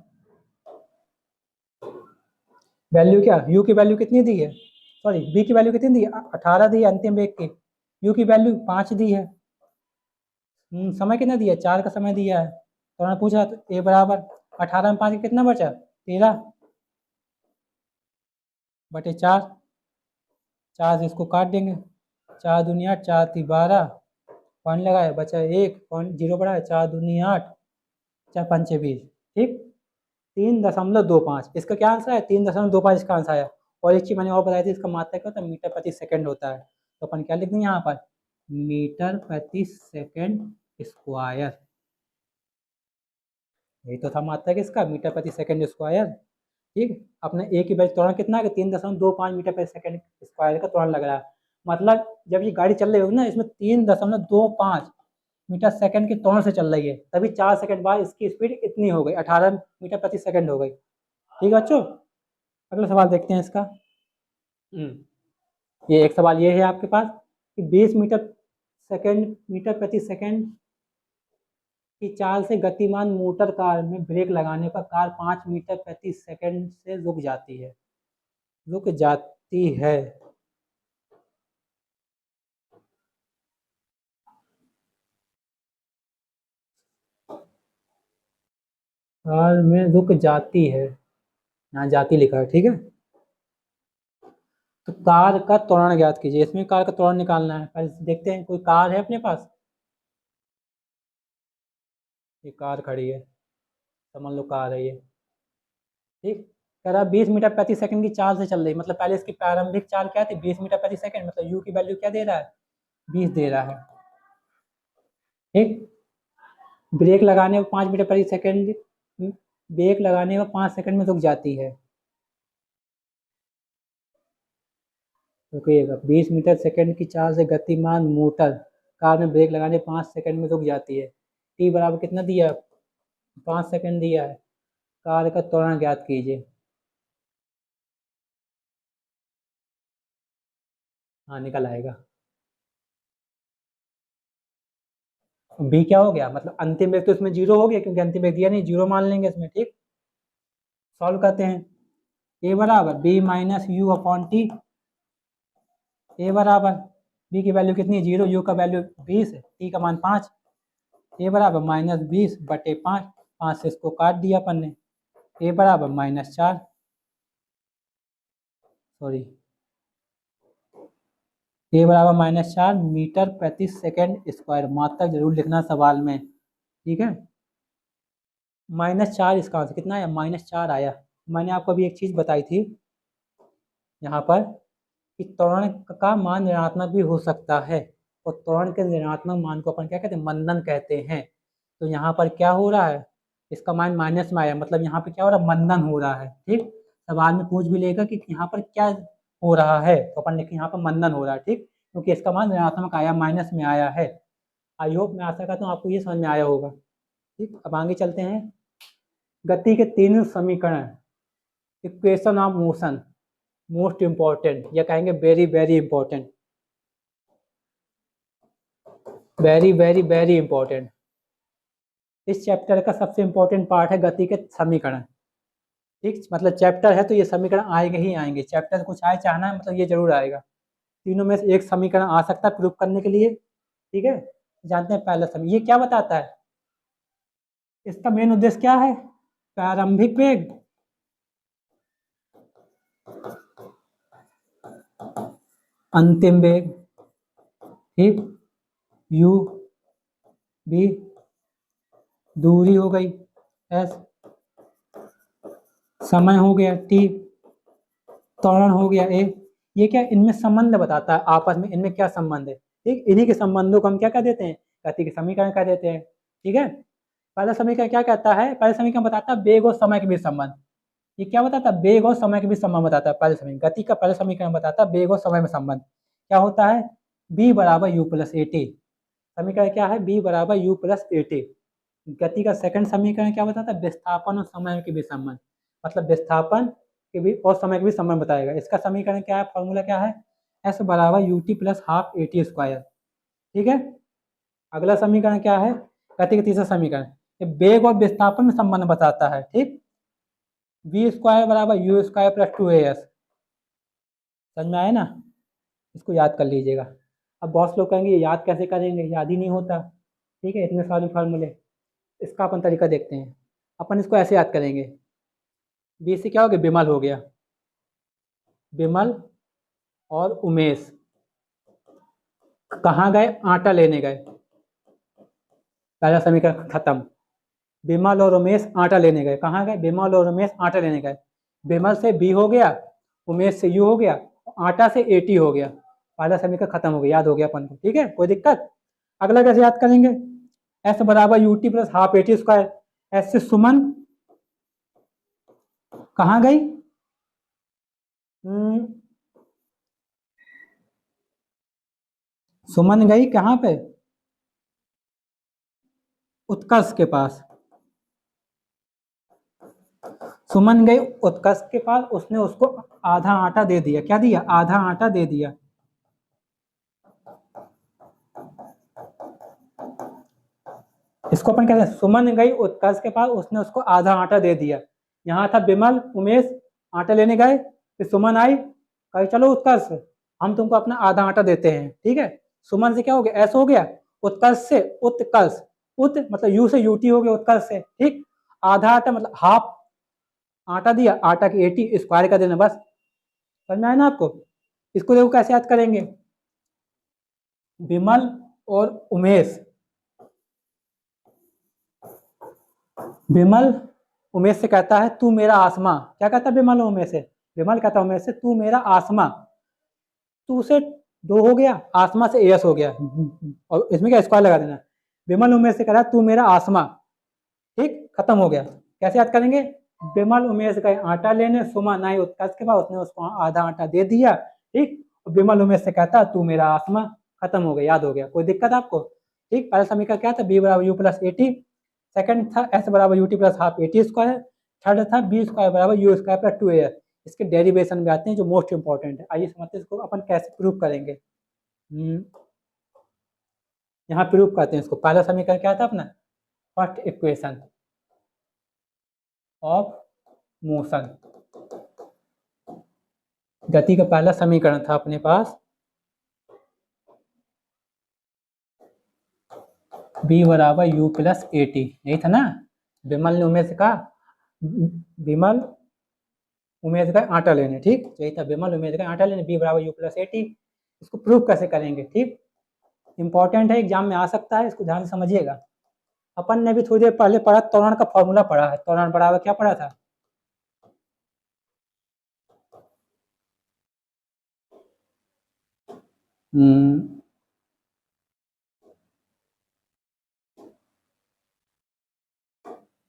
वैल्यू क्या, u की वैल्यू कितनी दी है, सॉरी b की वैल्यू कितनी दी है 18 दी है अंतिम वेग की, u की वैल्यू 5 दी है, समय कितना दिया 4 का समय दिया है, तो उन्होंने पूछा तो a बराबर 18 में 5 कितना बचा 13 बटे 4, 4 से इसको काट देंगे, 4 दूनी 8 4 3 12, पॉइंट लगाए बचा 1 पॉइंट 0 बढ़ा 4 दूनी 8 4 5 20, ठीक 3.25, इसका क्या आंसर है 3.25 इसका आंसर है। और एक चीज मैंने और बताई थी, इसका मात्रक क्या होता है मीटर प्रति सेकंड होता है, तो अपन क्या लिख देंगे यहाँ पर मीटर प्रति सेकंड स्क्वायर, यही तो था मात्रक इसका मीटर प्रति सेकंड स्क्वायर। ठीक, अपने ए की वैल्यू त्वरण कितना है 3.25 मीटर प्रति सेकंड स्क्वायर का त्वरण लग रहा है, मतलब जब ये गाड़ी चल रही होगी ना इसमें 3.25 मीटर सेकंड के त्वरण से चल रही है, तभी 4 सेकंड बाद इसकी स्पीड इतनी हो गई 18 मीटर प्रति सेकंड हो गई। ठीक है बच्चों, अगला सवाल देखते हैं इसका। ये एक सवाल ये है आपके पास कि 20 मीटर प्रति सेकंड की चाल से गतिमान मोटर कार में ब्रेक लगाने पर कार 5 मीटर प्रति सेकंड से रुक जाती है, रुक जाती है, कार में रुक जाती है, यहाँ जाती लिखा है, ठीक है। तो कार का त्वरण ज्ञात कीजिए, इसमें कार का त्वरण निकालना है, पहले देखते हैं कोई कार है अपने पास, ये कार खड़ी है, समझ लो कार है ये, ठीक, कह रहा 20 मीटर प्रति सेकंड की चाल से चल रही, मतलब पहले इसकी प्रारंभिक चाल क्या थी 20 मीटर प्रति सेकंड, मतलब यू की वैल्यू क्या दे रहा है 20 दे रहा है, ठीक, ब्रेक लगाने पर 5 मीटर प्रति सेकंड, ब्रेक लगाने पर 5 सेकंड में रुक जाती है, रुकिएगा 20 मीटर सेकंड की चाल से गतिमान मोटर कार में ब्रेक लगाने 5 सेकंड में रुक जाती है, टी बराबर कितना दिया 5 सेकंड दिया है, कार का त्वरण ज्ञात कीजिए। हाँ निकल आएगा, बी क्या हो गया मतलब अंतिम वेग तो इसमें 0 हो गया क्योंकि अंतिम वेग दिया नहीं, 0 मान लेंगे इसमें, ठीक, सॉल्व करते हैं, ए बराबर v minus u upon t, a बराबर बी की वैल्यू कितनी है 0, यू का वैल्यू 20 है, टी का मान 5, ए बराबर -20 बटे 5, 5 से इसको काट दिया अपन ने, ए बराबर -4, सॉरी ए बराबर -4 मीटर प्रति सेकंड स्क्वायर, मात्रक जरूर लिखना सवाल में, ठीक है। -4 इसका आंसर कितना आया -4 आया। मैंने आपको अभी एक चीज़ बताई थी यहाँ पर कि त्वरण का मान ऋणात्मक भी हो सकता है, और त्वरण के ऋणात्मक मान को अपन क्या कहते हैं, मंदन कहते हैं। तो यहाँ पर क्या हो रहा है, इसका मान माइनस में आया, मतलब यहाँ पे क्या हो रहा है, मंदन हो रहा है। ठीक, सवाल में पूछ भी लेगा कि यहाँ पर क्या हो रहा है, तो अपन लिखें यहाँ पर मंदन हो रहा है। ठीक, क्योंकि इसका मान ऋणात्मक आया, माइनस में आया है। आई होप, मैं आशा करता हूँ आपको ये समझ में आया होगा। ठीक, अब आगे चलते हैं। गति के तीन समीकरण, equation of motion, most important, या कहेंगे very very important, very very very important. इस चैप्टर का सबसे इंपॉर्टेंट पार्ट है गति के समीकरण। ठीक, मतलब चैप्टर है तो ये समीकरण आएंगे ही आएंगे, चैप्टर से कुछ आए चाहना है मतलब ये जरूर आएगा। तीनों में से एक समीकरण आ सकता है प्रूफ करने के लिए। ठीक है, जानते हैं पहला समीकरण ये क्या बताता है, इसका मेन उद्देश्य क्या है, प्रारंभिक वेग अंतिम वेग, ठीक, u b दूरी हो गई, s समय हो गया, t त्वरण हो गया, a। ये क्या, इनमें संबंध बताता है आपस में, इनमें क्या संबंध है। ठीक, इन्हीं के संबंधों को हम क्या कह देते हैं, गति के समीकरण कह देते हैं। ठीक है, पहला समीकरण क्या कहता है, पहले समीकरण बताता है वेग और समय के बीच संबंध। ये क्या बताता है, वेग और समय के बीच संबंध बताता है। पहले समीकरण, गति का पहले समीकरण बताता है वेग और समय में संबंध। क्या होता है, b बराबर यू प्लस ए टी। समीकरण क्या है, b बराबर यू प्लस ए टी। गति का सेकंड समीकरण क्या बताता है, विस्थापन और समय के बीच संबंध, मतलब विस्थापन के बीच और समय के बीच संबंध बताएगा। इसका समीकरण क्या है, फॉर्मूला क्या है, s बराबर u t plus half a t square. ठीक है, अगला समीकरण क्या है, गति का तीसरा समीकरण, ये वेग और विस्थापन में संबंध बताता है। ठीक, वी स्क्वायर बराबर you square plus two A S. समझ में आया ना, इसको याद कर लीजिएगा। अब बहुत लोग कहेंगे ये याद कैसे करेंगे, याद ही नहीं होता। ठीक है, इतने सारे फार्मूले, इसका अपन तरीका देखते हैं। अपन इसको ऐसे याद करेंगे, बी से क्या हो गया, विमल हो गया, विमल और उमेश कहाँ गए, आटा लेने गए। पहला समीकरण खत्म। विमल और उमेश आटा लेने गए, कहाँ गए, विमल और उमेश आटा लेने गए। विमल से बी हो गया, उमेश से यू हो गया, आटा से ए टी हो गया। पहला समीकरण खत्म हो गया, याद हो गया अपन को। ठीक है, कोई दिक्कत। अगला कैसे याद करेंगे, एस बराबर u t plus half a t square. S से सुमन कहाँ गई, सुमन गई कहाँ पे, उत्कर्ष के पास। सुमन गई उत्कर्ष के पास, उसने उसको आधा आटा दे दिया। क्या दिया, आधा आटा दे दिया। इसको अपन कहते हैं, सुमन गई उत्कर्ष के पास, उसने उसको आधा आटा दे दिया। यहाँ था विमल उमेश आटा लेने गए, फिर सुमन आई, कही चलो उत्कर्ष हम तुमको अपना आधा आटा देते हैं। ठीक है, सुमन से क्या हो गया, ऐसा हो गया, उत्कर्ष से उत्कर्ष, उत मतलब यू से यूटी हो गया उत्कर्ष से। ठीक, आधा आटा मतलब हाफ आटा दिया, आटा की 80 स्क्वायर का देना, बस। समझ में आया ना आपको। इसको देखो कैसे याद करेंगे, विमल और उमेश, विमल उमेश से कहता है तू मेरा आसमां। क्या कहता है विमल उमेश से, विमल कहता है उमेश से तू मेरा आसमां। तू से दो हो गया, आसमां से एस हो गया, और इसमें क्या स्क्वायर लगा देना। विमल उमेश से कह रहा है तू मेरा आसमां। ठीक, खत्म हो गया। कैसे याद करेंगे, विमल उमेश गए आटा लेने, सुमन आई उत्कर्ष के बाद, उसने उसको आधा आटा दे दिया। ठीक, विमल उमेश से कहता तू मेरा आसमां। खत्म हो गया, याद हो गया, कोई दिक्कत आपको। ठीक, पहला समीकरण क्या था, बी बराबर u plus a T. Second था एस बराबर u t plus half a t square. Third था बी स्क्वायर बराबर you square plus two A S. इसके डेरिवेशन में आते हैं जो मोस्ट इंपॉर्टेंट है। आइए समझते हैं इसको अपन कैसे प्रूव करेंगे। यहाँ प्रूव करते हैं इसको। पहला समीकरण क्या था अपना, फर्स्ट इक्वेशन ऑफ मोशन, गति का पहला समीकरण था अपने पास, b बराबर u प्लस ए टी। यही था ना, विमल ने उमेश कहा, विमल उमेश का आटा लेने। ठीक, यही था, विमल उमेश का आटा लेने, b बराबर u प्लस ए टी। इसको प्रूव कैसे करेंगे, ठीक, इंपॉर्टेंट है, एग्जाम में आ सकता है, इसको ध्यान से समझिएगा। अपन ने भी थोड़ी देर पहले पढ़ा, त्वरण का फॉर्मूला पढ़ा है। त्वरण बराबर क्या पढ़ा था, हम्म,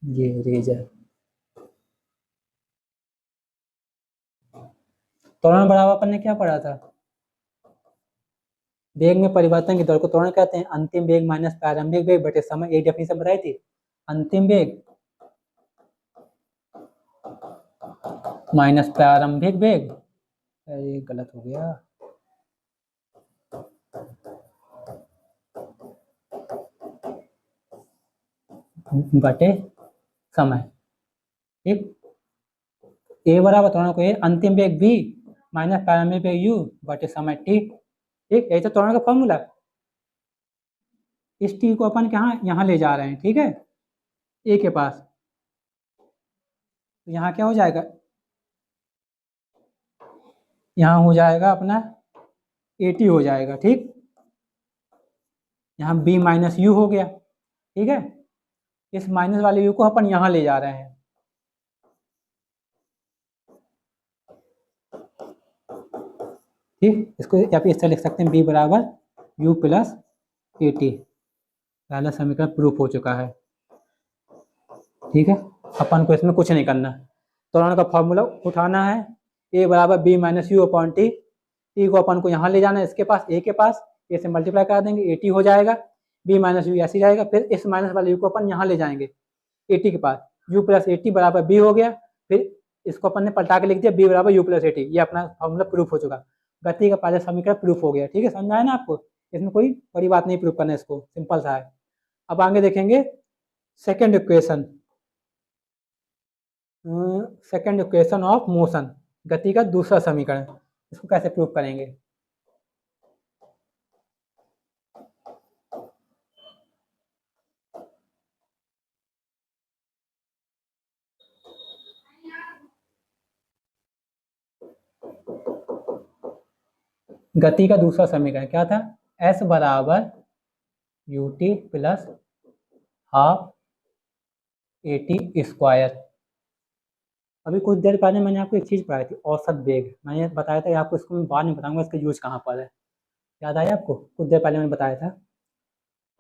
ये रेजर त्वरण बराबर अपन ने क्या पढ़ा था? वेग में परिवर्तन की दर को त्वरण कहते हैं। अंतिम वेग माइनस प्रारंभिक वेग बटे समय, एक डेफिनेशन बताई थी। अंतिम वेग माइनस प्रारंभिक वेग, अरे गलत हो गया, बटे समय। ठीक, ए बराबर त्वरण को ए, अंतिम वेग बी माइनस प्रारंभिक वेग यू बटे समय टी। ठीक, यही तो त्वरण का फॉर्मूला। इस टी को अपन कहाँ यहाँ ले जा रहे हैं, ठीक है, ए के पास। तो यहाँ क्या हो जाएगा, यहाँ हो जाएगा अपना ए टी हो जाएगा। ठीक, यहाँ बी माइनस यू हो गया। ठीक है, इस माइनस वाले यू को अपन यहाँ ले जा रहे हैं। ठीक, इसको या फिर इस तरह लिख सकते हैं, बी बराबर यू प्लस ए टी। पहला समीकरण प्रूफ हो चुका है। ठीक है, अपन को इसमें कुछ नहीं करना, त्वरण का फॉर्मूला उठाना है। ए बराबर v minus u upon t. T को अपन को यहाँ ले जाना है, इसके पास, ए के पास। ए से मल्टीप्लाई कर देंगे, ए टी हो जाएगा। बी माइनस यू ऐसे जाएगा, फिर इस माइनस वाले यू को अपन यहाँ ले जाएंगे ए टी के पास। यू प्लस ए टी बराबर बी हो गया। फिर इसको अपन ने पलटा के लिख दिया, बी बराबर यू प्लस ए टी। ये अपना फॉर्मूला प्रूफ हो चुका। गति का पहला समीकरण प्रूफ हो गया। ठीक है, समझ में आया ना आपको? इसमें कोई बड़ी बात नहीं प्रूफ करना, इसको सिंपल सा है। अब आगे देखेंगे second equation, second equation of motion, गति का दूसरा समीकरण। इसको कैसे प्रूव करेंगे? गति का दूसरा समीकरण क्या था? एस बराबर u t plus half a t square. अभी कुछ देर पहले मैंने आपको एक चीज़ पढ़ाई थी, औसत वेग। मैंने बताया था, आपको इसको मैं बाद में बताऊंगा इसका यूज कहाँ पर है। याद आया आपको? कुछ देर पहले मैंने बताया था।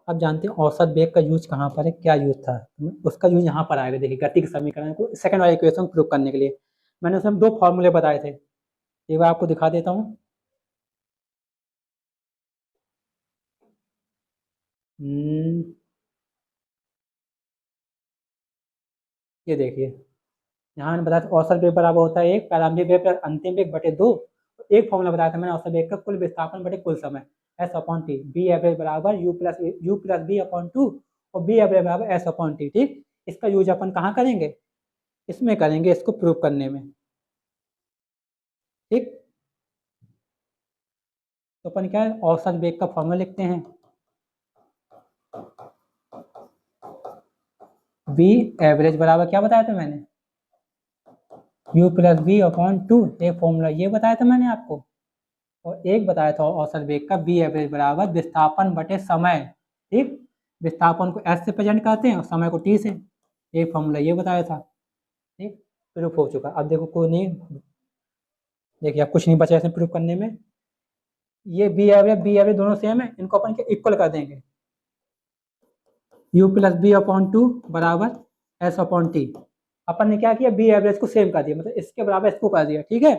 आप जानते हैं औसत वेग का यूज कहाँ पर है, क्या यूज था? उसका यूज यहाँ पर आएगा। देखिए, गति के समीकरण को सेकंड वाले इक्वेशन प्रूव करने के लिए मैंने उसमें दो फॉर्मूले बताए थे। एक बार आपको दिखा देता हूँ। ये देखिए, यहाँ मैंने बताया था औसत वेग बराबर होता है एक प्रारंभिक वेग प्लस अंतिम वेग बटे दो। एक फॉर्मूला बताया था मैंने औसत वेग का, कुल विस्थापन बटे कुल समय, s upon t. V average बराबर u plus B upon two, और बी एवरेज बराबर एस अपॉन टी। ठीक, इसका यूज अपन कहाँ करेंगे? इसमें करेंगे, इसको प्रूव करने में। ठीक, तो अपन क्या है, औसत वेग का फॉर्मूला लिखते हैं, बी एवरेज बराबर क्या बताया था मैंने, u plus B upon two. एक फॉर्मूला ये बताया था मैंने आपको, और एक बताया था औसत वेग का, बी एवरेज बराबर विस्थापन बटे समय। ठीक, विस्थापन को एस से प्रेजेंट करते हैं और समय को टी से। एक फॉर्मूला ये बताया था। ठीक, प्रूफ हो चुका। अब देखो, कोई नहीं, देखिए अब कुछ नहीं बचा इसमें प्रूफ करने में। ये बी एवरेज दोनों सेम है, इनको अपन के इक्वल कर देंगे। U plus B upon two बराबर एस अपॉन टी। अपन ने क्या किया, बी एवरेज को सेम कर दिया, मतलब इसके बराबर इसको कर दिया। ठीक है,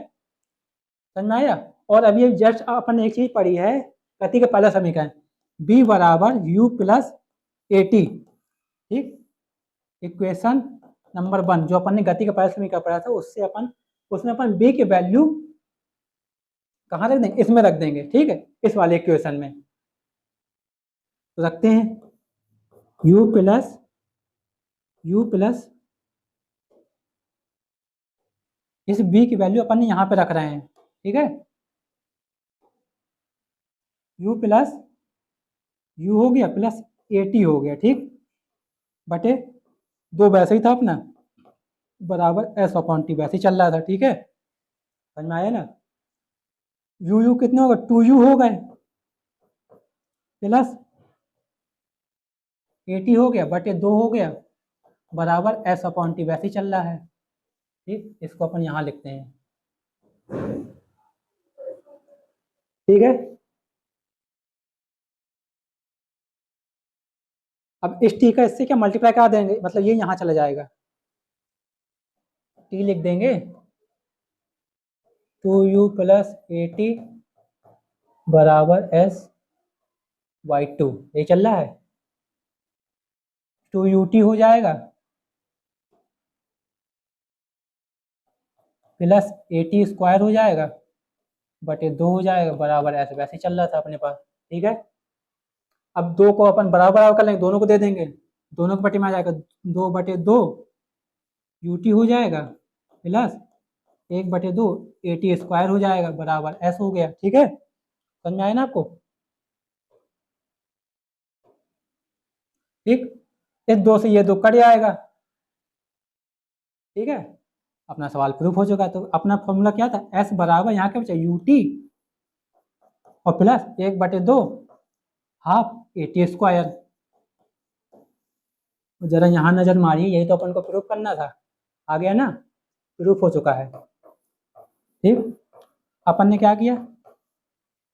समझ में आया? और अभी जस्ट अपन ने एक चीज पढ़ी है, गति का पहला समीकरण, बी बराबर यू प्लस ए टी। ठीक, इक्वेशन नंबर वन जो अपन ने गति का पहला समीकरण पढ़ा था, उससे अपन, उसमें अपन बी की वैल्यू कहाँ रख देंगे? इसमें रख देंगे। ठीक है, इस वाले इक्वेशन में तो रखते हैं, यू प्लस इस बी की वैल्यू अपन ने यहाँ पे रख रहे हैं। ठीक है, यू प्लस यू हो गया प्लस ए टी हो गया। ठीक, बटे दो वैसे ही था अपना, बराबर एस अपॉन टी वैसे ही चल रहा था। ठीक है, समझ में आया ना? यू यू कितने हो गए, टू यू हो गए, प्लस ए टी हो गया बटे दो हो गया, बराबर एस अपॉन टी वैसे ही चल रहा है। ठीक, इसको अपन यहाँ लिखते हैं। ठीक है, अब इस टी का इससे क्या मल्टीप्लाई करा देंगे, मतलब ये यहाँ चला जाएगा, टी लिख देंगे 2u प्लस ए टी बराबर एस वाई टू, ये चल रहा है, 2ut हो जाएगा प्लस ए टी स्क्वायर हो जाएगा बटे 2 हो जाएगा बराबर ऐसे, वैसे चल रहा था अपने पास। ठीक है, अब 2 को अपन बराबर बराबर कर लेंगे, दोनों को दे देंगे, दोनों के बटे में आ जाएगा 2/2 ut हो जाएगा प्लस 1/2 ए टी स्क्वायर हो जाएगा बराबर एस हो गया। ठीक है, समझ में आया ना आपको? ठीक, इस 2 से ये 2 कट जाएगा। ठीक है, अपना सवाल प्रूफ हो चुका। तो अपना फॉर्मूला क्या था, एस बराबर यहाँ क्या बचा यू टी और plus 1/2 half a t square. जरा यहाँ नजर मारिए, यही तो अपन को प्रूफ करना था, आ गया ना, प्रूफ हो चुका है। ठीक, अपन ने क्या किया,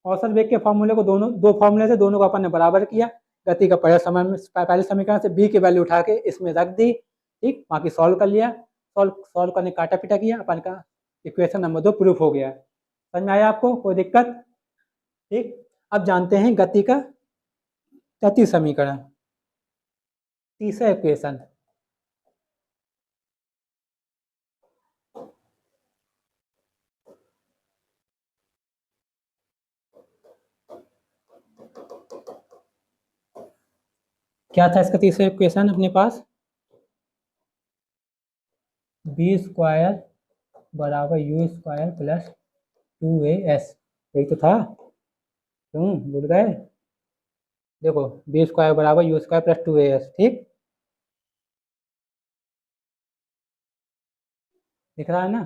औसत वेग के फॉर्मूले को दोनों, दो फॉर्मूले से दोनों को अपन ने बराबर किया, गति का पहले समीकरण से बी की वैल्यू उठा के इसमें रख दी। ठीक, बाकी सॉल्व कर लिया, सॉल्व करने काटा पीटा किया, अपन का इक्वेशन नंबर 2 प्रूफ हो गया। समझ में आया आपको, कोई दिक्कत? ठीक, अब जानते हैं गति समीकरण, तीसरा इक्वेशन। क्या था इसका तीसरा इक्वेशन अपने पास, बी स्क्वायर बराबर यू स्क्वायर प्लस 2as, यही तो था, क्यों भूल गए? देखो बी स्क्वायर बराबर यू स्क्वायर प्लस 2as। ठीक, दिख रहा है ना?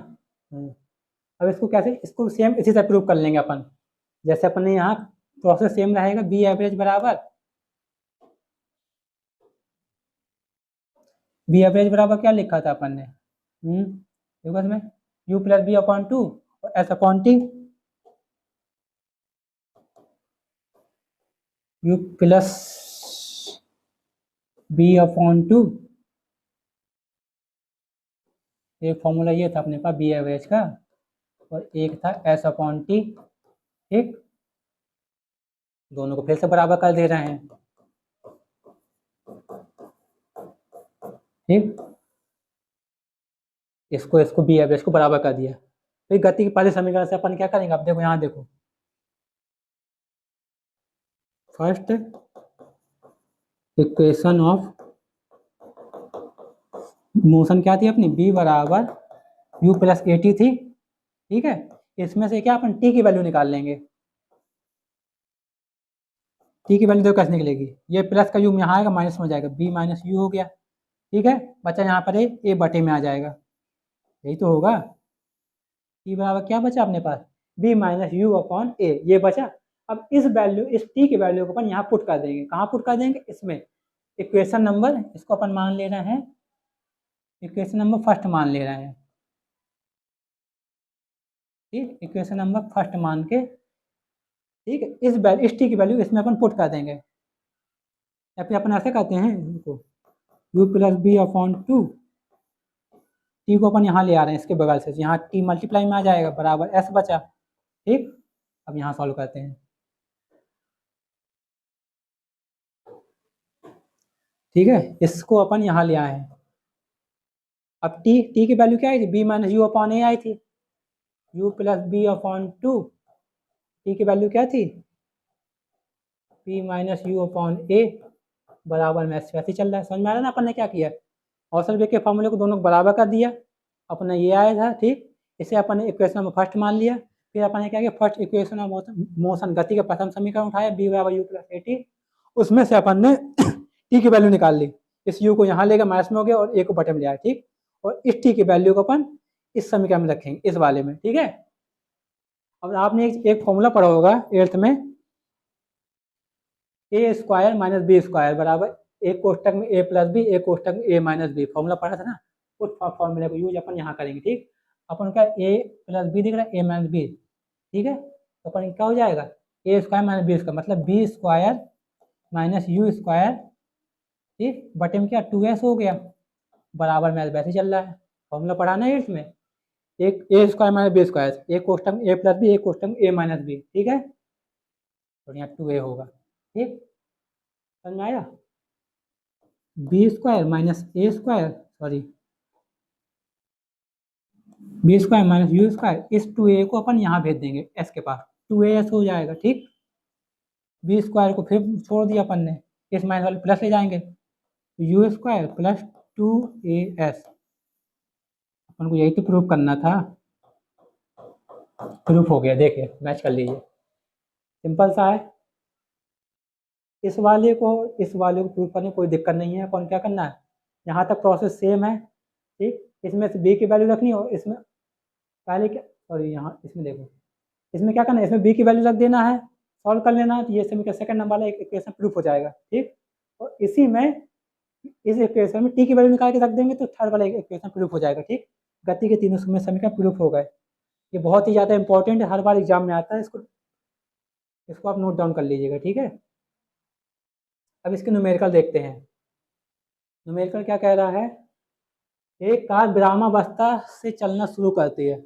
अब इसको कैसे, इसको सेम इसी से प्रूव कर लेंगे अपन, जैसे अपन ने यहाँ प्रोसेस सेम रहेगा, बी एवरेज बराबर, बी एवरेज बराबर क्या लिखा था अपन ने, देखो इसमें u प्लस बी अपॉन 2 और s upon t, u plus B upon 2, एक फॉर्मूला ये था अपने पास बी एवरेज का, और एक था एस अपॉन टी। ठीक, दोनों को फिर से बराबर कर दे रहे हैं। ठीक, इसको इसको बी एवरेज को बराबर कर दिया, फिर गति के पहले समीकरण से अपन क्या करेंगे, अब देखो यहाँ देखो, फर्स्ट इक्वेशन ऑफ मोशन क्या थी अपनी, b बराबर u प्लस ए टी थी। ठीक है, इसमें से क्या अपन t की वैल्यू निकाल लेंगे, t की वैल्यू देखो कैसे निकलेगी, ये प्लस का u यहाँ आएगा माइनस में हो जाएगा, b माइनस यू हो गया। ठीक है, बचा यहाँ पर a बटे में आ जाएगा, यही तो होगा, t बराबर क्या बचा अपने पास, b minus u upon a, ये बचा। अब इस वैल्यू, इस t की वैल्यू को अपन यहाँ पुट कर देंगे, कहाँ पुट कर देंगे, इसमें इक्वेशन नंबर, इसको अपन मान ले रहे हैं इक्वेशन नंबर फर्स्ट मान ले रहे हैं। ठीक, इक्वेशन नंबर फर्स्ट मान के, ठीक है, इस टी की वैल्यू इसमें अपन पुट कर देंगे, या फिर अपन ऐसे करते हैं इनको, u plus B upon 2, t को अपन यहाँ ले आ रहे हैं इसके बगल से, यहाँ टी मल्टीप्लाई में आ जाएगा बराबर एस बचा। ठीक, अब यहाँ सॉल्व करते हैं। ठीक है, इसको अपन यहाँ ले आए हैं, अब टी की वैल्यू क्या आई थी, b minus u upon a आई थी, u plus B upon 2, t की वैल्यू क्या थी, p minus u upon a बराबर में वैसे चल रहा है। समझ में आ रहा है ना अपन ने क्या किया, औसत वेग के फॉर्मूले को दोनों को बराबर कर दिया, अपना ये आया था। ठीक, इसे अपन ने इक्वेशन नंबर फर्स्ट मान लिया, फिर अपन ने क्या किया, फर्स्ट इक्वेशन ऑफ मोशन गति का प्रथम समीकरण उठाया, बी बराबर यू प्लस ए टी, उसमें से अपन ने टी की वैल्यू निकाल ली, इस यू को यहाँ लेकर माइनस में हो गया और ए को बटे में ले आया। ठीक, और इस टी की वैल्यू को अपन इस समीकरण में रखेंगे, इस वाले में। ठीक है, अब आपने एक फॉर्मूला पढ़ा होगा 8th में, ए स्क्वायर माइनस बी स्क्वायर बराबर एक कोष्टक में ए प्लस बी, एक कोष्टक में ए माइनस बी, फॉर्मूला पढ़ा था ना, उस फॉर्मूले को यूज अपन यहाँ करेंगे। ठीक, अपन का ए प्लस बी दिख रहा है, ए माइनस बी। ठीक है, तो अपन क्या हो जाएगा, a square minus b square, मतलब b square minus u square ठीक, बटे में क्या 2s हो गया, बराबर में वैसे चल रहा है, फॉर्मूला पढ़ा ना 8th में, एक ए स्क्वायर माइनस बी स्क्वायर, एक कोष्टक ए प्लस बी, एक कोष्टक ए माइनस बी, ठीक है, तो यहाँ 2a होगा, ठीक, समझ में आया, b square minus a square, sorry b square minus u square, इस 2a को अपन यहाँ भेज देंगे एस के पास, 2as हो जाएगा, ठीक, बी स्क्वायर को फिर छोड़ दिया अपन ने, इस माइनस वाले प्लस ले जाएंगे, तो यू स्क्वायर प्लस 2as, अपन को यही तो प्रूफ करना था, प्रूफ हो गया, देखिए मैच कर लीजिए, सिंपल सा है, इस वाले को प्रूफ करने में कोई दिक्कत नहीं है, अपन क्या करना है, यहाँ तक प्रोसेस सेम है, ठीक, इसमें से बी की वैल्यू रखनी हो, इसमें पहले क्या, सॉरी यहाँ इसमें देखो, इसमें क्या करना है, इसमें बी की वैल्यू रख देना है, सॉल्व कर लेना है, तो ये समीकरण सेकंड नंबर वाला इक्वेशन प्रूफ हो जाएगा, ठीक, और इसी में इस इक्वेशन में टी की वैल्यू निकाल के रख देंगे तो थर्ड वाला इक्वेशन प्रूफ हो जाएगा, ठीक, गति के तीनों समीकरण प्रूफ हो गए, ये बहुत ही ज़्यादा इंपॉर्टेंट है, हर बार एग्जाम में आता है, इसको आप नोट डाउन कर लीजिएगा, ठीक है। अब इसके न्यूमेरिकल देखते हैं, न्यूमेरिकल क्या कह रहा है, एक कार विरामावस्था से चलना शुरू करती है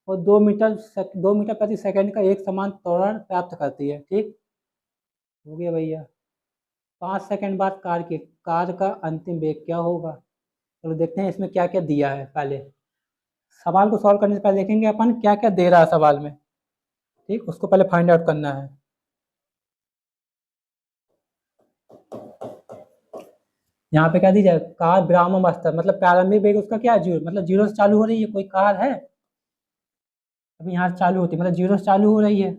और 2 मीटर प्रति सेकंड का एक समान त्वरण प्राप्त करती है, ठीक, हो गया भैया, 5 सेकंड बाद कार का अंतिम वेग क्या होगा, चलो देखते हैं इसमें क्या क्या दिया है, पहले सवाल को सॉल्व करने से पहले देखेंगे अपन क्या क्या दे रहा है सवाल में, ठीक, उसको पहले फाइंड आउट करना है, यहाँ पे क्या दी जाए, कार विरामावस्था मतलब प्रारंभिक वेग उसका क्या है, जीरो, मतलब जीरो से चालू हो रही है, कोई कार है अभी यहाँ से चालू होती है, मतलब जीरो से चालू हो रही है,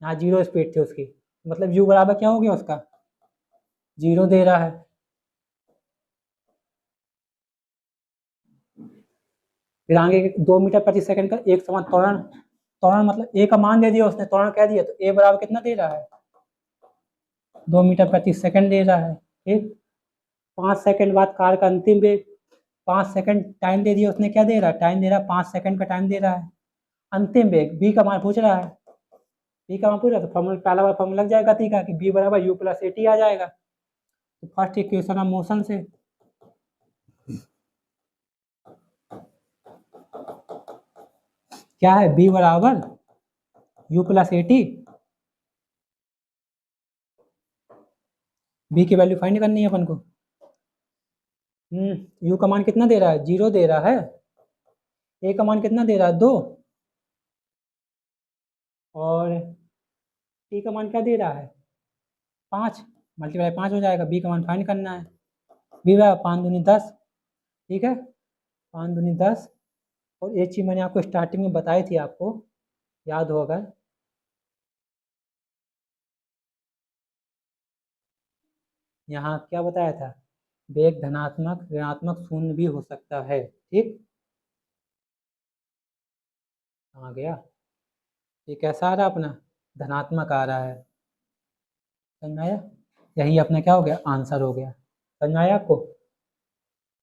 यहाँ जीरो स्पीड थी उसकी, मतलब यू बराबर क्या हो गया उसका, जीरो दे रहा है, फिर आगे 2 मीटर प्रति सेकंड का एक समान त्वरण, त्वरण मतलब ए का मान दे दिया उसने, त्वरण कह दिया, तो ए बराबर कितना दे रहा है, 2 मीटर प्रति सेकंड दे रहा है, ठीक, 5 सेकंड बाद कार का अंतिम वेग, 5 सेकंड टाइम दे दिया उसने, क्या दे रहा है, टाइम दे रहा है, 5 सेकंड का टाइम दे रहा है, अंतिम वेग बी का मान पूछ रहा है, बी का मान पूछ रहा है, तो फॉर्मूला पहला बार फॉर्मूला लग जाएगा गति का कि बी बराबर यू प्लस ए टी आ जाएगा, तो फर्स्ट इक्वेशन ऑफ मोशन से क्या है, बी बराबर यू प्लस ए टी, बी की वैल्यू फाइंड करनी है अपन को, यू का मान कितना दे रहा है, जीरो दे रहा है, ए का मान कितना दे रहा है, 2, और टी का मान क्या दे रहा है, 5, मल्टीप्लाई 5 हो जाएगा, बी का मान फाइंड करना है, बी बराबर 5 दूनी 10, ठीक है, 5 दूनी 10, और एक चीज़ मैंने आपको स्टार्टिंग में बताई थी, आपको याद हो अगर, यहाँ क्या बताया था, वेग धनात्मक ऋणात्मक शून्य भी हो सकता है, ठीक, आ गया, ये कैसा आ रहा है अपना, धनात्मक आ रहा है, समझ में आया, यही अपना क्या हो गया, आंसर हो गया, समझ में आया आपको,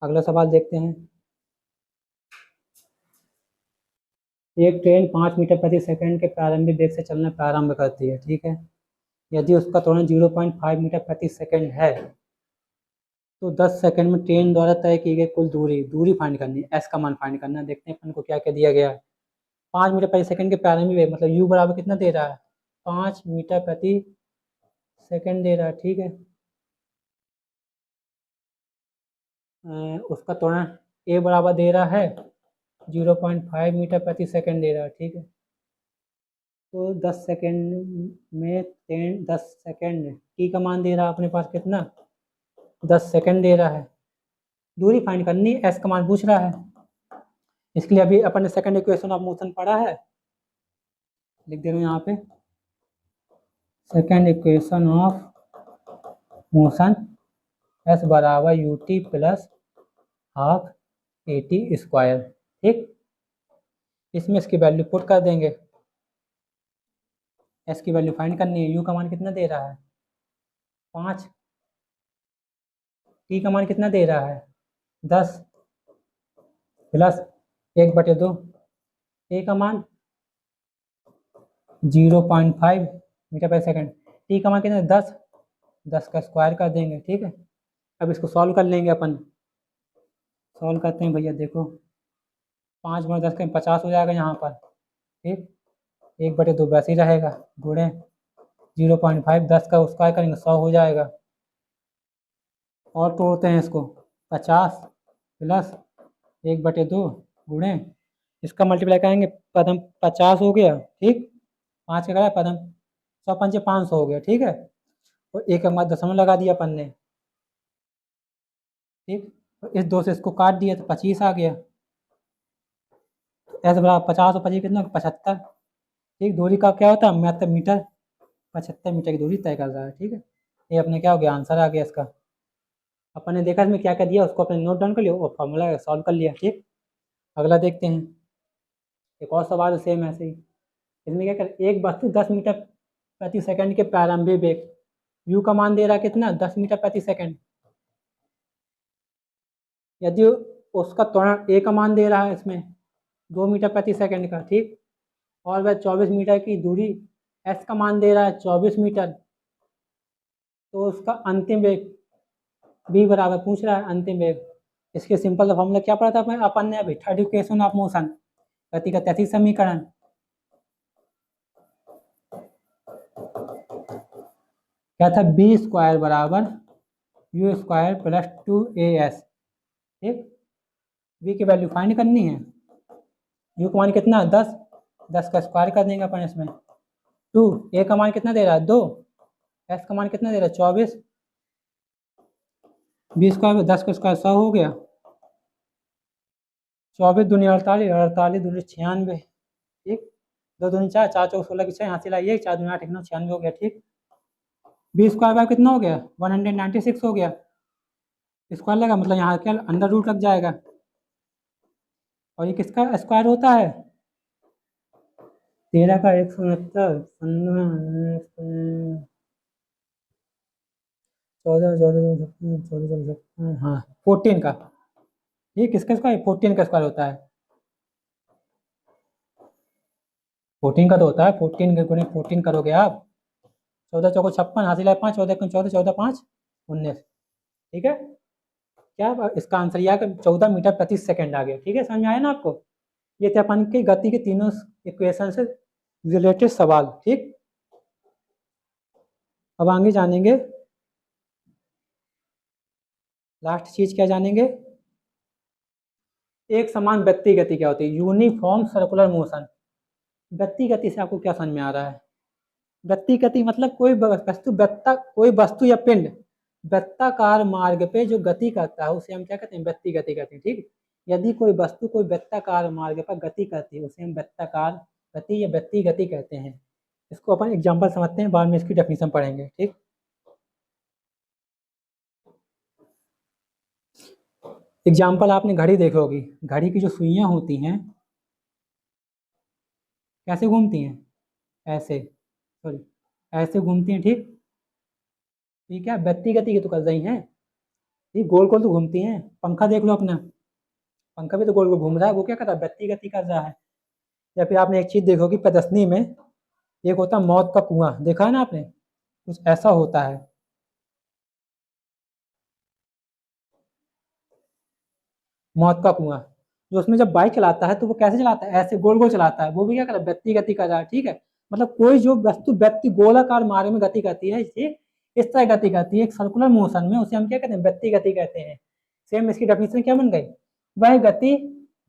अगला सवाल देखते हैं, एक ट्रेन 5 मीटर प्रति सेकंड के प्रारंभिक वेग से चलना प्रारंभ करती है, ठीक है, यदि उसका त्वरण 0.5 मीटर प्रति सेकंड है, तो 10 सेकंड में ट्रेन द्वारा तय की गई कुल दूरी फाइंड करनी है, एस का मान फाइंड करना है, देखते हैं अपन को क्या क्या दिया गया है, 5 मीटर प्रति सेकंड के प्रारंभिक वेग मतलब यू बराबर कितना दे रहा है, 5 मीटर प्रति सेकंड दे रहा है, ठीक है, उसका त्वरण ए बराबर दे रहा है 0.5 मीटर प्रति सेकंड दे रहा है, ठीक है, तो 10 सेकंड में 10 सेकंड टी का मान दे रहा है अपने पास कितना, 10 सेकंड दे रहा है, दूरी फाइंड करनी, एस का मान पूछ रहा है, इसके लिए अभी अपन ने सेकंड इक्वेशन ऑफ मोशन पढ़ा है, लिख दे रहा हूँ यहाँ पे, second equation of motion s बराबर u t plus half a t square, ठीक, इसमें इसकी वैल्यू पुट कर देंगे, एस की वैल्यू फाइंड करनी है, यू का मान कितना दे रहा है 5, टी का मान कितना दे रहा है 10 प्लस 1/2, ए का मान 0.5 मीटर पर सेकंड, टी का मान कितना 10 का स्क्वायर कर देंगे, ठीक है, अब इसको सॉल्व कर लेंगे अपन। सॉल्व करते हैं भैया, देखो 5 × 10 का 50 हो जाएगा यहाँ पर, ठीक। 1/2 वैसे ही रहेगा, गुणे 0.5, 10 का स्क्वायर करेंगे 100 हो जाएगा। और तोड़ते हैं इसको, 50 प्लस 1/2 गुणे, इसका मल्टीप्लाई करेंगे, पदम 50 हो गया, ठीक। 5 का करा पदम 100 × 5 = 500 हो गया, ठीक है। और एक के बाद दशमलव लगा दिया अपन ने, ठीक। तो इस 2 से इसको काट दिया तो 25 आ गया। ऐसे बराबर 50 और 25 कितना, 75, ठीक। दूरी का क्या होता है, महत्तर मीटर, 75 मीटर की दूरी तय कर रहा है, ठीक है। ये अपने क्या हो गया, आंसर आ गया इसका। अपन ने देखा इसमें क्या क्या दिया, उसको अपने नोट डाउन कर लिया और फॉर्मूला सॉल्व कर लिया, ठीक। अगला देखते हैं, एक और सवाल सेम ऐसे ही। इसमें क्या कर, एक वस्तु 10 मीटर प्रति सेकंड के प्रारंभिक वेग, यू का मान दे रहा है कितना, 10 मीटर प्रति सेकंड। यदि उसका त्वरण ए का मान दे रहा है इसमें 2 मीटर प्रति सेकंड का, ठीक। और वह 24 मीटर की दूरी एस का मान दे रहा है 24 मीटर, तो उसका अंतिम वेग बी बराबर पूछ रहा है अंतिम वेग। इसके सिंपल फॉर्मूला क्या पढ़ा था अपन ने अभी, थर्ड इक्वेशन ऑफ मोशन, गति का 33 समीकरण। क्या था, बी स्क्वायर बराबर यू स्क्वायर प्लस 2as, ठीक। बी की वैल्यू फाइंड करनी है, यू का मान कितना 10, 10 का स्क्वायर कर देंगे अपन इसमें, 2, ए का मान कितना दे रहा है 2, एस का मान कितना दे रहा है 24, बी स्क्वायर 10 का स्क्वायर 100 हो गया, 24 दूनी 48, 48 दूनी 96, ठीक। 2 दूनी 4, 4 चौक 16 की 6, यहाँ से लाइए 4 दूनी 8, 9 96 हो गया, ठीक। बी स्क्वायर बाय कितना हो गया 196 हो गया, स्क्वायर लगा मतलब यहाँ क्या अंडर रूट लग जाएगा, और ये किसका स्क्वायर होता है 13 का 169, 14, 14, हाँ 14 का, ये किसका स्क्वायर 14 का स्क्वायर होता है, 14 का तो होता है, 14 के गुणे 14 करोगे आप, 14 चौको 56, हासिल है 5, 14 14, 14 5 19, ठीक है। क्या इसका आंसर यह 14 मीटर प्रति सेकंड आ गया, ठीक है। समझ में आया ना आपको। ये थे अपन के गति के तीनों इक्वेशन से रिलेटेड सवाल, ठीक। अब आगे जानेंगे, लास्ट चीज क्या जानेंगे, एक समान वृत्तीय गति क्या होती है, यूनिफॉर्म सर्कुलर मोशन। वृत्तीय गति से आपको क्या समझ में आ रहा है, वृत्तीय गति मतलब कोई वस्तु या पिंड वृत्ताकार मार्ग पे जो गति करता है उसे हम क्या कहते हैं, वृत्तीय गति कहते हैं, ठीक। यदि कोई वस्तु कोई वृत्ताकार मार्ग पर गति करती है उसे हम वृत्ताकार गति या वृत्तीय गति कहते हैं। इसको अपन एग्जाम्पल समझते हैं, बाद में इसकी डेफिनेशन पढ़ेंगे, ठीक। एग्जाम्पल आपने घड़ी देखी होगी, घड़ी की जो सुइयां होती हैं कैसे घूमती हैं, ऐसे, सॉरी ऐसे घूमती हैं, ठीक। ठीक है, वृत्तीय गति की तो कर रही हैं, ये गोल गोल तो घूमती हैं। पंखा देख लो अपना, पंखा भी तो गोल गोल घूम रहा है, वो क्या कर रहा है, वृत्तीय गति कर रहा है। या फिर आपने एक चीज देखोगी प्रदर्शनी में, एक होता है मौत का कुआं, देखा है ना आपने, कुछ ऐसा होता है, मौत का कुआं। जो उसमें जब बाइक चलाता है तो वो कैसे चलाता है, ऐसे गोल गोल चलाता है, वो भी क्या कर रहा है, वृत्तीय गति कर रहा है, ठीक है। मतलब कोई जो वस्तु व्यक्ति गोलाकार मार्ग में गति करती है, इसे इस तरह गति करती है एक सर्कुलर मोशन में, उसे हम क्या कहते हैं, वृत्तीय गति कहते हैं। सेम इसकी डेफिनेशन क्या बन गई, वह गति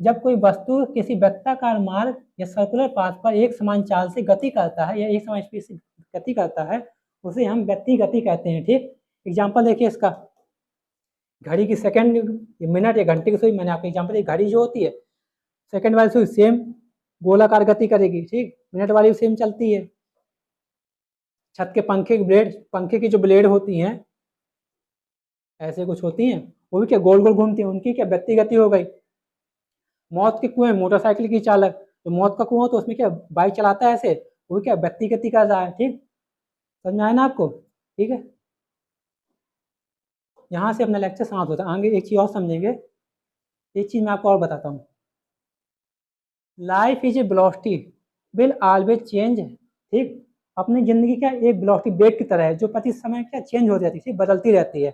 जब कोई वस्तु किसी वृत्ताकार मार्ग या सर्कुलर पाथ पर एक समान चाल से गति करता है या एक समान स्पीड से गति करता है उसे हम वृत्तीय गति कहते हैं, ठीक। एग्जाम्पल देखिए इसका, घड़ी की सेकंड, मिनट या घंटे की सुई, मैंने आपको एग्जाम्पल दी, घड़ी जो होती है सेकंड वाली सुई सेम गोलाकार गति करेगी, ठीक। मिनट वाली भी सेम चलती है। छत के पंखे की ब्लेड, पंखे की जो ब्लेड होती हैं ऐसे कुछ होती हैं, वो भी क्या गोल गोल घूमती हैं, उनकी क्या वृत्तीय गति हो गई। मौत के कुएं, मोटरसाइकिल की चालक, तो मौत का कुआं तो उसमें क्या बाइक चलाता है ऐसे, वो क्या वृत्तीय गति कर रहा है, ठीक। समझ में आया ना आपको, ठीक है। यहाँ से अपना लेक्चर समाप्त होता है, आगे एक चीज और समझेंगे, एक चीज मैं आपको और बताता हूँ, life is a velocity will always change, ठीक। अपनी जिंदगी क्या एक वेलोसिटी वेग की तरह है जो प्रति समय क्या चेंज हो जाती है, बदलती रहती है।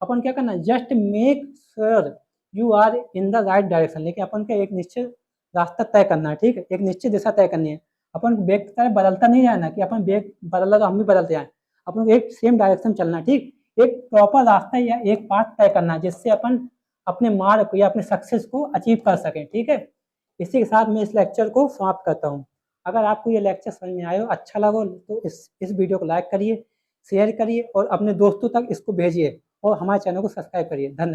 अपन क्या करना, just make sure you are in the right direction, लेकिन अपन का एक निश्चित रास्ता तय करना है, ठीक है, एक निश्चित दिशा तय करनी है। अपन बेग की तरह बदलता नहीं जाना कि अपन बेग बदला तो हम भी बदलते जाए, अपन को एक सेम डायरेक्शन चलना, ठीक, एक प्रॉपर रास्ता या एक पाथ तय करना है जिससे अपन अपने मार्क या अपने सक्सेस को अचीव कर सकें, ठीक है। इसी के साथ मैं इस लेक्चर को समाप्त करता हूँ। अगर आपको ये लेक्चर समझ में आए हो, अच्छा लगा तो इस वीडियो को लाइक करिए, शेयर करिए और अपने दोस्तों तक इसको भेजिए और हमारे चैनल को सब्सक्राइब करिए। धन्यवाद।